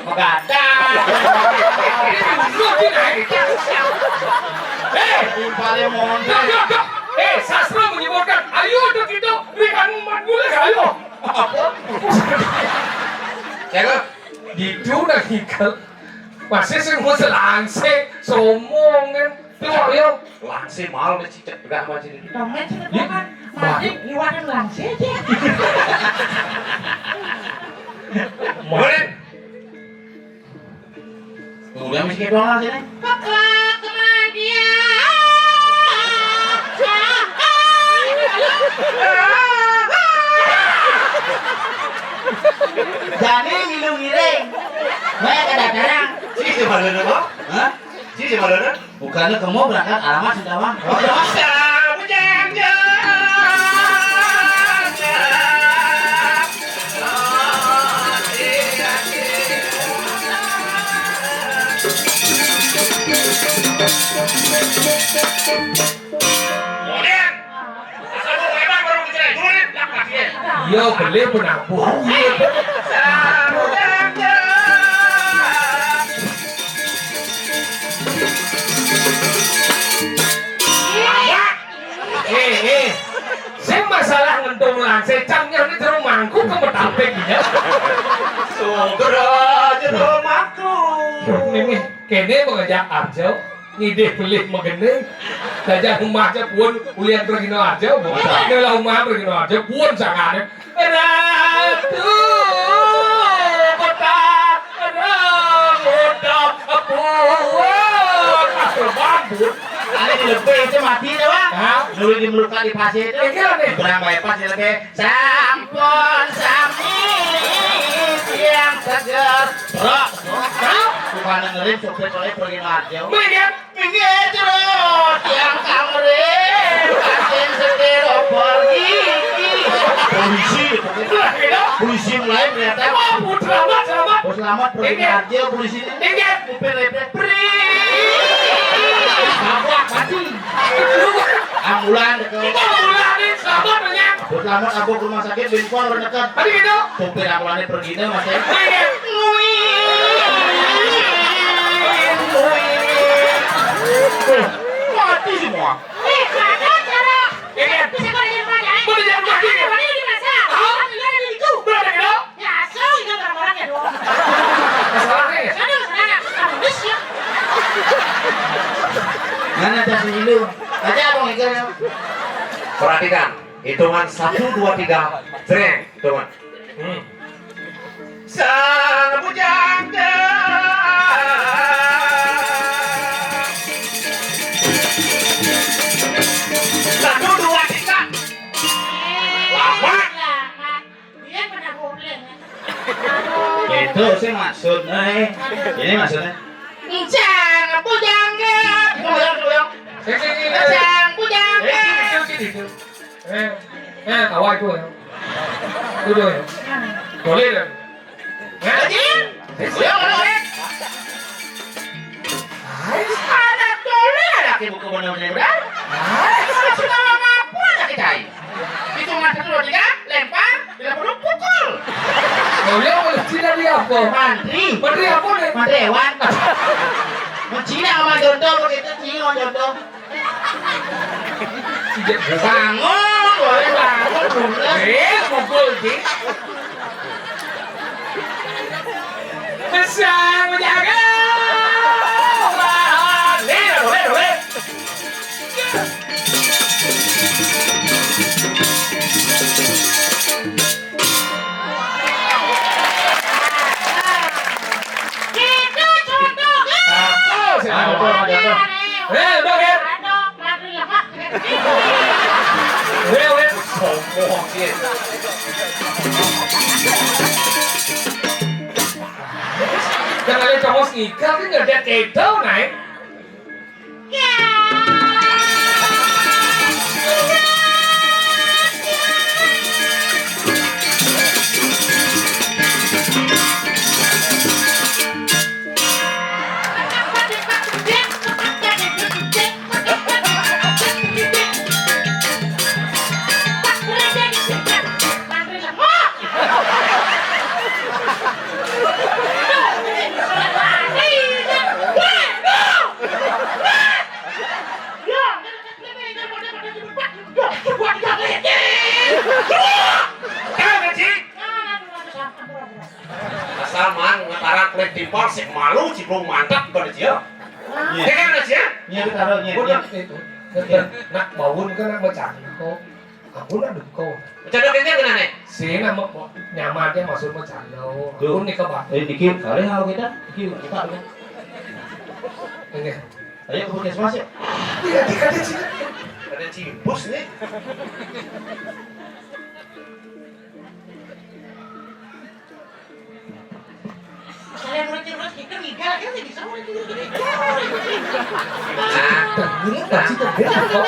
Speaker 1: Begadang. Paling mondar.
Speaker 2: Sastra menyebutkan, ayo dok itu, berikan umat mulai, ayo.
Speaker 4: Jaga.
Speaker 2: Gitu udah hikal. Masih semua selangse, somongan. Tuh, ayo.
Speaker 4: Langsung mal nih cicak enggak macam ini.
Speaker 3: Domen sih kan. Mati iwakan langsung aja.
Speaker 4: Boleh.
Speaker 1: Udah mesti kayak doang sini. Jadi minum giring. Banyak kadang-kadang.
Speaker 4: Si mana nama?
Speaker 1: Hah?
Speaker 4: Si mana?
Speaker 1: Bukannya kamu berangkat alamat sudah bang?
Speaker 2: Yo, beli penabung. Saya masalah ngentung langsung, camnya ini terus mangkuk ke metapek ya.
Speaker 4: Sugro jero maku.
Speaker 2: Ini kene mengajak Arjo, ngide beli megene. Dajak rumahnya pun ulian pergi no Arjo, ini lah rumah pergi no Arjo pun sangatnya. Ratu kota, puan, terbambut.
Speaker 1: Ada di lebih itu mati deh bang.
Speaker 2: Hah?
Speaker 1: Dulu di melukat di pasir itu.
Speaker 2: Ini nih.
Speaker 1: Berang bypass di lebih. Sampun sami yang seger. Bro, bukan dengerin supir oleh pergi ngajo.
Speaker 2: Melihat
Speaker 1: Pinggir terus yang kamrin kasin setir pergi. Polisi mulai ternyata.
Speaker 2: selamat.
Speaker 1: Bos selamat pergi ngajo polisi ini.
Speaker 2: Ingat.
Speaker 1: Supir lebih. Mabuk mati. bulan deket.
Speaker 2: Itu bulan nih selamat banyak.
Speaker 1: Terus selamat aku ke rumah sakit Binpon udah dekat.
Speaker 2: Tadi gitu.
Speaker 1: Supir ambulannya pergi deh mas ya. Mati semua.
Speaker 3: Ada cara.
Speaker 2: Ini
Speaker 3: Bisa kau di mana?
Speaker 2: Boleh jangan mati.
Speaker 3: Mana di mana? Alhamdulillah ada itu.
Speaker 2: berapa gitu?
Speaker 3: Ya, so itu orang-orang ya dong.
Speaker 2: Masalahnya ya.
Speaker 3: Ada masalah kamu ya.
Speaker 1: Mana tas dulu? Aja abang ikan.
Speaker 4: Perhatikan, hitungan 1, 2, 3, jreng, hitungan. Sang pujangga. Satu, dua, tiga. Lama.
Speaker 3: Dia pernah goblin.
Speaker 1: Itu sih maksud. Ini maksudnya.
Speaker 3: Sang pujangga. Sang pujangga.
Speaker 2: Awal itu ya. Itu ya. Boleh lah.
Speaker 1: Ada boleh ada buku benar-benar benar. Kalau sudah mampu ada dicai. Hitungan 1, 2, 3, lempar, bila perlu pukul.
Speaker 2: Boleh boleh Cina dia apa?
Speaker 1: Mantri.
Speaker 2: Menteri apa nih?
Speaker 1: Mantri hewan. Cina sama jodoh begitu Cina sama jodoh. Bangun, boleh bangun bulat.
Speaker 2: Mukul sih. Sang menjaga. Boleh.
Speaker 3: Itu contoh.
Speaker 4: Sombong sih.
Speaker 2: Jangan lihat kamu sneaker kan nggak ada kedo naik.
Speaker 4: Asal man ngetaran kulit timpal sih malu ciplung mantap pada dia. Ini kan ada sih.
Speaker 1: Nya ditaruh nya.
Speaker 2: Udah itu. Nak bawun kan nak macam kau. Aku nak kau.
Speaker 4: Cedok ini kena nih.
Speaker 2: Sih nama nyamannya masuk macam lo. Aku nih kebak.
Speaker 1: Dikit kali hal kita. Dikit kita.
Speaker 2: Ini.
Speaker 1: Ayo ke puskesmas yuk.
Speaker 2: Tidak sih.
Speaker 4: Ada cibus nih.
Speaker 3: Kalian urut-urut kita migal kan sih bisa urut.
Speaker 2: Ini pasti terbenar kok.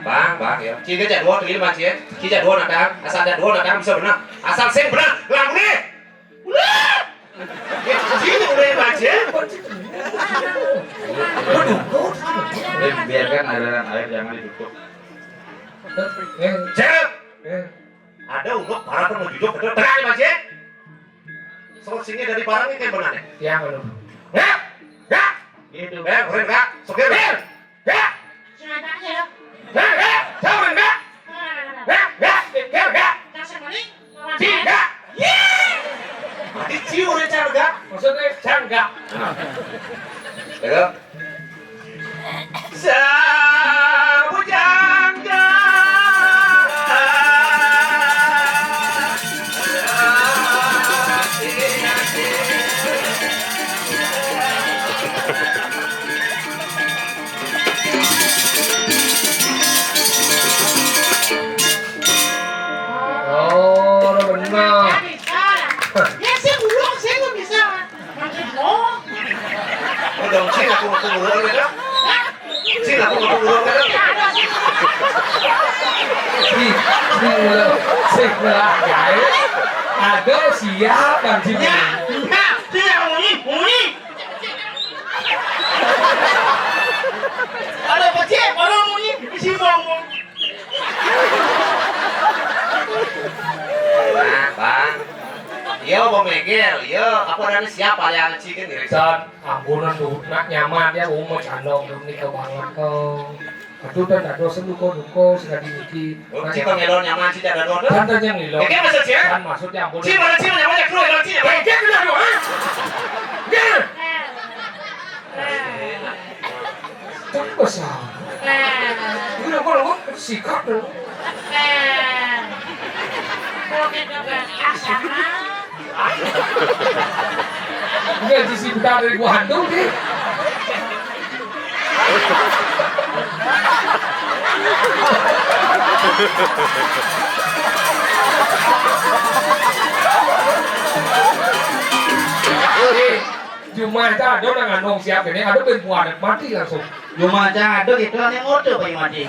Speaker 4: Bang, ya. Ci cái dua tuli mà chị. Ci dua nadang, asal ada dua nadang bisa benar. Asal sing benar, lagu nih. Udah. Ci itu udah baca.
Speaker 1: Biarkan aliran air jangan ditutup.
Speaker 4: Cek. Ada unuk para penujuk betul terang baca. Solusinya dari barang ini kayak benar nih.
Speaker 2: Yang anu.
Speaker 4: Enggak. Gitu, keren enggak? Sopir. Enggak.
Speaker 3: Sudah tak aja dong.
Speaker 4: Enggak. Tahu enggak? Enggak. Enggak.
Speaker 3: Kasar balik.
Speaker 4: Tidak. Mati ciu udah cara enggak?
Speaker 2: Maksudnya saya enggak.
Speaker 4: Ya. Sabu jangga.
Speaker 2: Oh, benar.
Speaker 3: Ya sih belum, saya nggak bisa. Makin mau.
Speaker 4: Udah cing aku ngurung gitu. Cing aku ngurung gitu.
Speaker 2: Sih guys. Ada siap dan sini.
Speaker 1: Nah, dia bunyi. Ada pecik,
Speaker 4: Gel, ya, apa nanti siapa yang cikin nih?
Speaker 2: Dan ampunan tuh nak nyaman ya umur candong belum nikah banget kau. Aduh dan ada seluko duko sudah dimiliki.
Speaker 4: Cik kau ngelon nyaman cik ada dua.
Speaker 2: Dan yang ngilo.
Speaker 4: Oke maksud cik?
Speaker 2: Dan maksudnya ampunan.
Speaker 4: Cik mana cik nyaman cik keluar cik.
Speaker 2: Dia sudah dua. Dia. Tak besar. Udah kalau sikap dong. Enggak disibukkan dari gua hantu nih. Cuma aja ada orang ngandung siap ini ada perempuan mati langsung.
Speaker 1: Cuma aja ada gitu yang ngode Pak Mati.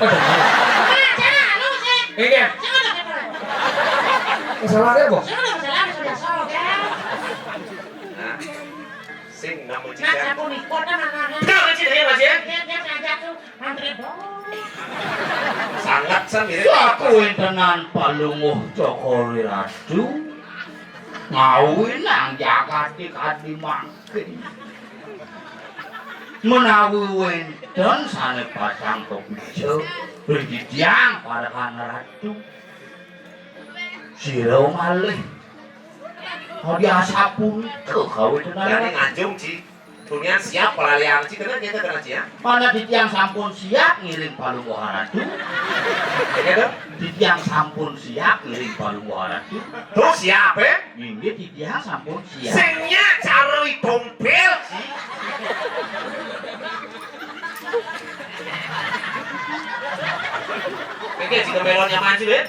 Speaker 2: Ini masalahnya bos.
Speaker 4: Sing nama cik.
Speaker 3: Nah, aku nih, kota mana?
Speaker 4: Tahu cik ya mas ya?
Speaker 3: Dia ngajak tuh antri boy.
Speaker 4: Sangat sambil.
Speaker 1: Aku tenan palunguh Cokori Ratu. Ngawin nang Jakarta kadi makin. Menawi wenten sane pasang kepijo berdidiang pada kana ratu. Sira malih. Kau biasa pun ke kau itu
Speaker 4: Jadi
Speaker 1: nana.
Speaker 4: nganjung cik. Dunia siap pelalian cik kena kita kena cik ya.
Speaker 1: Mana titiang sampun siap ngiring palungguh ratu.
Speaker 4: Ini tuh.
Speaker 1: Titiang sampun siap ngiring palungguh ratu.
Speaker 4: Tuh siapa?
Speaker 1: Inggih titiang sampun siap.
Speaker 4: Singnya carui dompel cik. Oke, jika melonnya maju ya.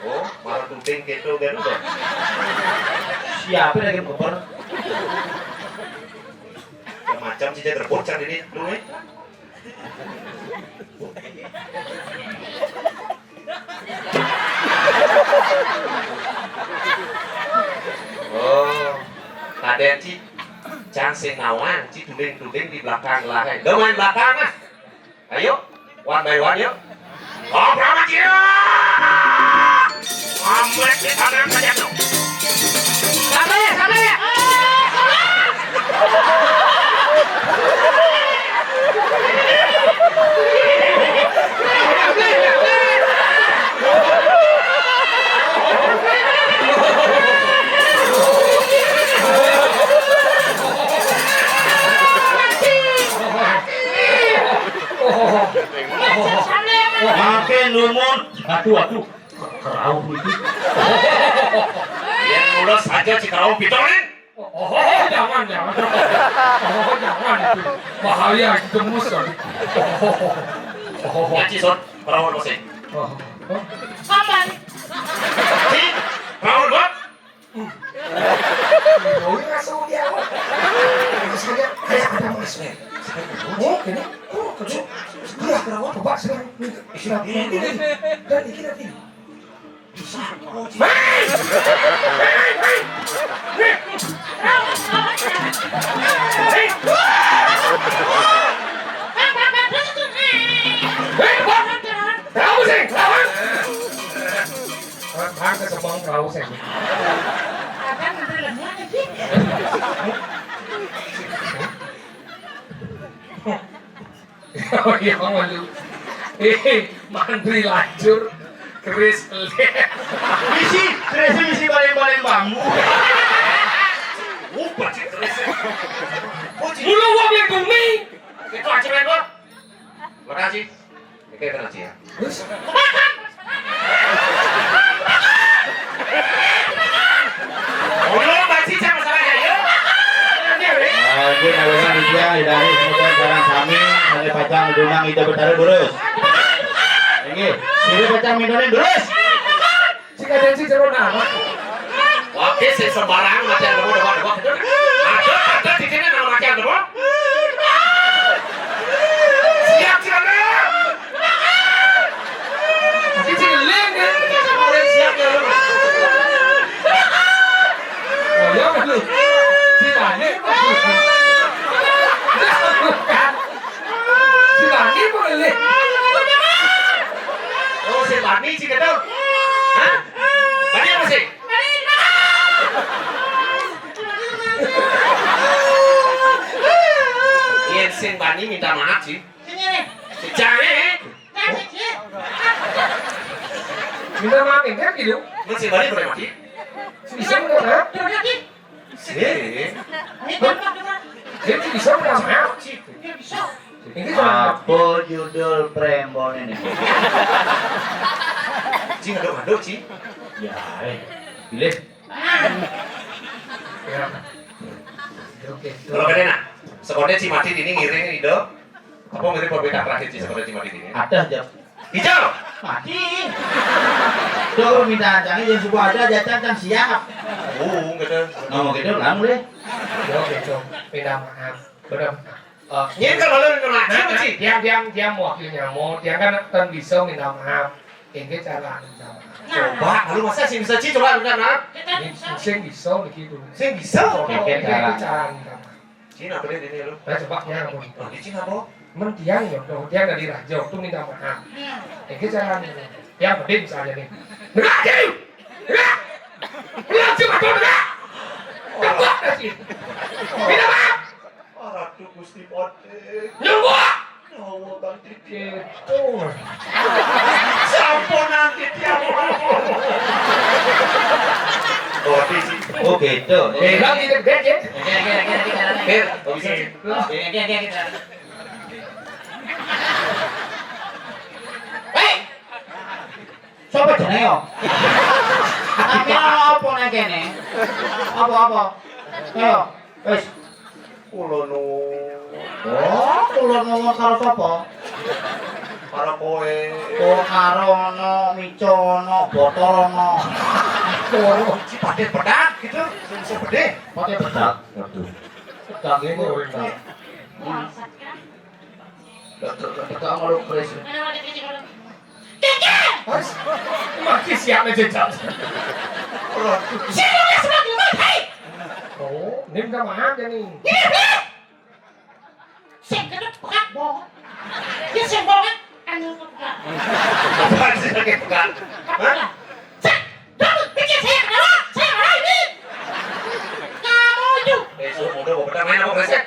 Speaker 4: Oh, malah tunting gitu kan udah.
Speaker 1: Siapa lagi koper?
Speaker 4: Macam sih dia terbocor ini dulu ya. Oh, ada cik. Jangan sing ngawang, cik tuding-tuding di belakang lah. Gak main belakang ah. Ayo, one by one yuk. Oh, berapa cik? Ambek di tangan saja tuh. Sampai ya, sampai ya.
Speaker 1: Makin numun. Aduh. Kerau itu.
Speaker 4: Yang mulus saja cikarau pitorin.
Speaker 2: Oh, jangan. Oh, jangan itu. Bahaya itu tembus kan.
Speaker 4: Ya cisot, perawan mesin.
Speaker 3: Kapan?
Speaker 4: Cik, perawan gua.
Speaker 2: Oh, ini asal dia. Ini saja kayak ada masuk. Oh, ini. Oh, kecil. Dia kerawat coba sekarang. Istirahat ini. Dan ini. Oh iya malu. Mantri lajur keris lihat.
Speaker 1: Misi balik bambu.
Speaker 4: Cik, terus.
Speaker 2: Mulu gua beli bumi.
Speaker 4: Itu aja men gua. Makasih. Oke, kena cik ya.
Speaker 2: Terus
Speaker 4: Oh, Mbak Cica masalahnya ya.
Speaker 1: Oke, nawasan dia dari semoga barang kami dari pacang dunang itu bertaruh terus. Ini, sini pacang minumin terus.
Speaker 2: jika densi cerona apa?
Speaker 4: Oke, sih sembarang mati yang demo dewa gitu. Ada di sini nama mati yang demo. Siap siapa?
Speaker 2: Ini cileng kan?
Speaker 4: Orang siap ya lu.
Speaker 2: Oh ya betul. Cilane Cilane boleh.
Speaker 4: Oh, si Bani sih gitu. Hah? Bani apa sih? Jani minta maaf sih.
Speaker 3: Sini nih.
Speaker 4: Si Jani.
Speaker 3: Jangan sih.
Speaker 2: Minta maaf kan gitu.
Speaker 4: Masih balik boleh mati.
Speaker 2: Bisa minta maaf.
Speaker 3: Coba lagi.
Speaker 4: Sih.
Speaker 3: Ini coba.
Speaker 2: Dia bisa minta maaf.
Speaker 3: Dia bisa.
Speaker 2: Ini jangan.
Speaker 1: Apa judul prembon ini?
Speaker 4: Ci ngaduk Ci.
Speaker 1: Ya, pilih.
Speaker 2: Ya. Oke.
Speaker 4: Kalau kalian nak, sekolahnya Ci mati ini ngiring itu. Apa ngiring perbedaan terakhir Ci sekolah Ci mati ini?
Speaker 1: Ada jam.
Speaker 4: Hijau.
Speaker 1: Mati. Tuh minta jangan yang subuh ada jatah kan siap.
Speaker 4: Oh, gitu.
Speaker 1: Ngomong gitu langsung deh.
Speaker 2: Oke, minta maaf. Benar.
Speaker 4: Ini kan lalu nolak Ci.
Speaker 2: Dia mewakilnya mau, dia kan bisa minta maaf. Ini cara minta maaf.
Speaker 4: Coba, lalu masa sih bisa Ci coba minta maaf?
Speaker 2: Ini sing bisa begitu.
Speaker 4: Saya bisa.
Speaker 2: Ini cara minta maaf.
Speaker 4: Ci nak boleh ini lu.
Speaker 2: Nah coba ya kamu.
Speaker 4: Oh, Ci ngapa?
Speaker 2: Mentiang ya, dia dari raja itu minta maaf. Ini cara yang penting misalnya nih. Raja, raja cuma tuh enggak. Tebak sih. Minta maaf.
Speaker 4: Aduh Gusti Pode.
Speaker 2: Nyunggu.
Speaker 4: Allah ganti
Speaker 2: Gitu.
Speaker 4: sampun nanti tiap Oh, Ci.
Speaker 1: Oh gitu.
Speaker 2: Bilang ini gede.
Speaker 4: Ker, oh bisa Ci.
Speaker 1: Hei! Sopo jenenge yo? Tapi apa nek kene? Apa? Ayo, wis.
Speaker 4: Kula nu
Speaker 1: Oh, kula ngomong karo sapa?
Speaker 4: para kowe.
Speaker 1: Oh, karo ono micono, botolono.
Speaker 2: Toro.
Speaker 4: Ci padet pedak gitu. Bisa pede.
Speaker 1: Pakai bedak. Waduh. Bedak
Speaker 2: Ini
Speaker 1: itu.
Speaker 2: orang.
Speaker 1: Bedak ngono kres.
Speaker 2: Mas, makin siap aja jam.
Speaker 3: Sini lu sebelah dulu, hei.
Speaker 2: Oh, ini minta maaf ya nih.
Speaker 3: Saya kena pekat bohong. Dia saya bohong. Anu pekat.
Speaker 4: Apaan sih pakai pedak? Hah?
Speaker 3: Kamu pikir saya kenapa? Saya marah ini. Kamu itu.
Speaker 4: Besok muda bawa pedak main apa kresek?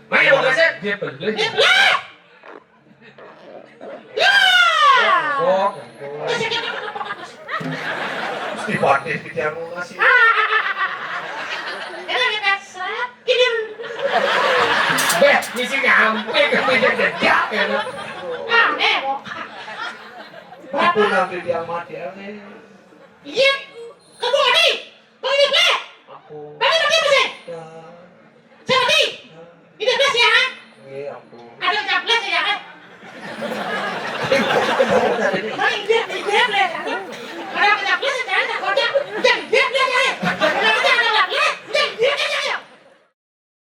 Speaker 4: Main apa kresek?
Speaker 2: Dia beli.
Speaker 3: Lah. Ya.
Speaker 2: Oh,
Speaker 3: Dia saya kena pekat.
Speaker 4: Gusti Pade kita mau ngasih.
Speaker 3: Ini kita serap. Ini.
Speaker 2: beh, misi nyampe ke meja jejak ya.
Speaker 3: Aneh, kok.
Speaker 4: Aku nanti dia mati aneh.
Speaker 3: Iya. Kamu ini. Bang Ibu.
Speaker 4: Aku.
Speaker 3: Bang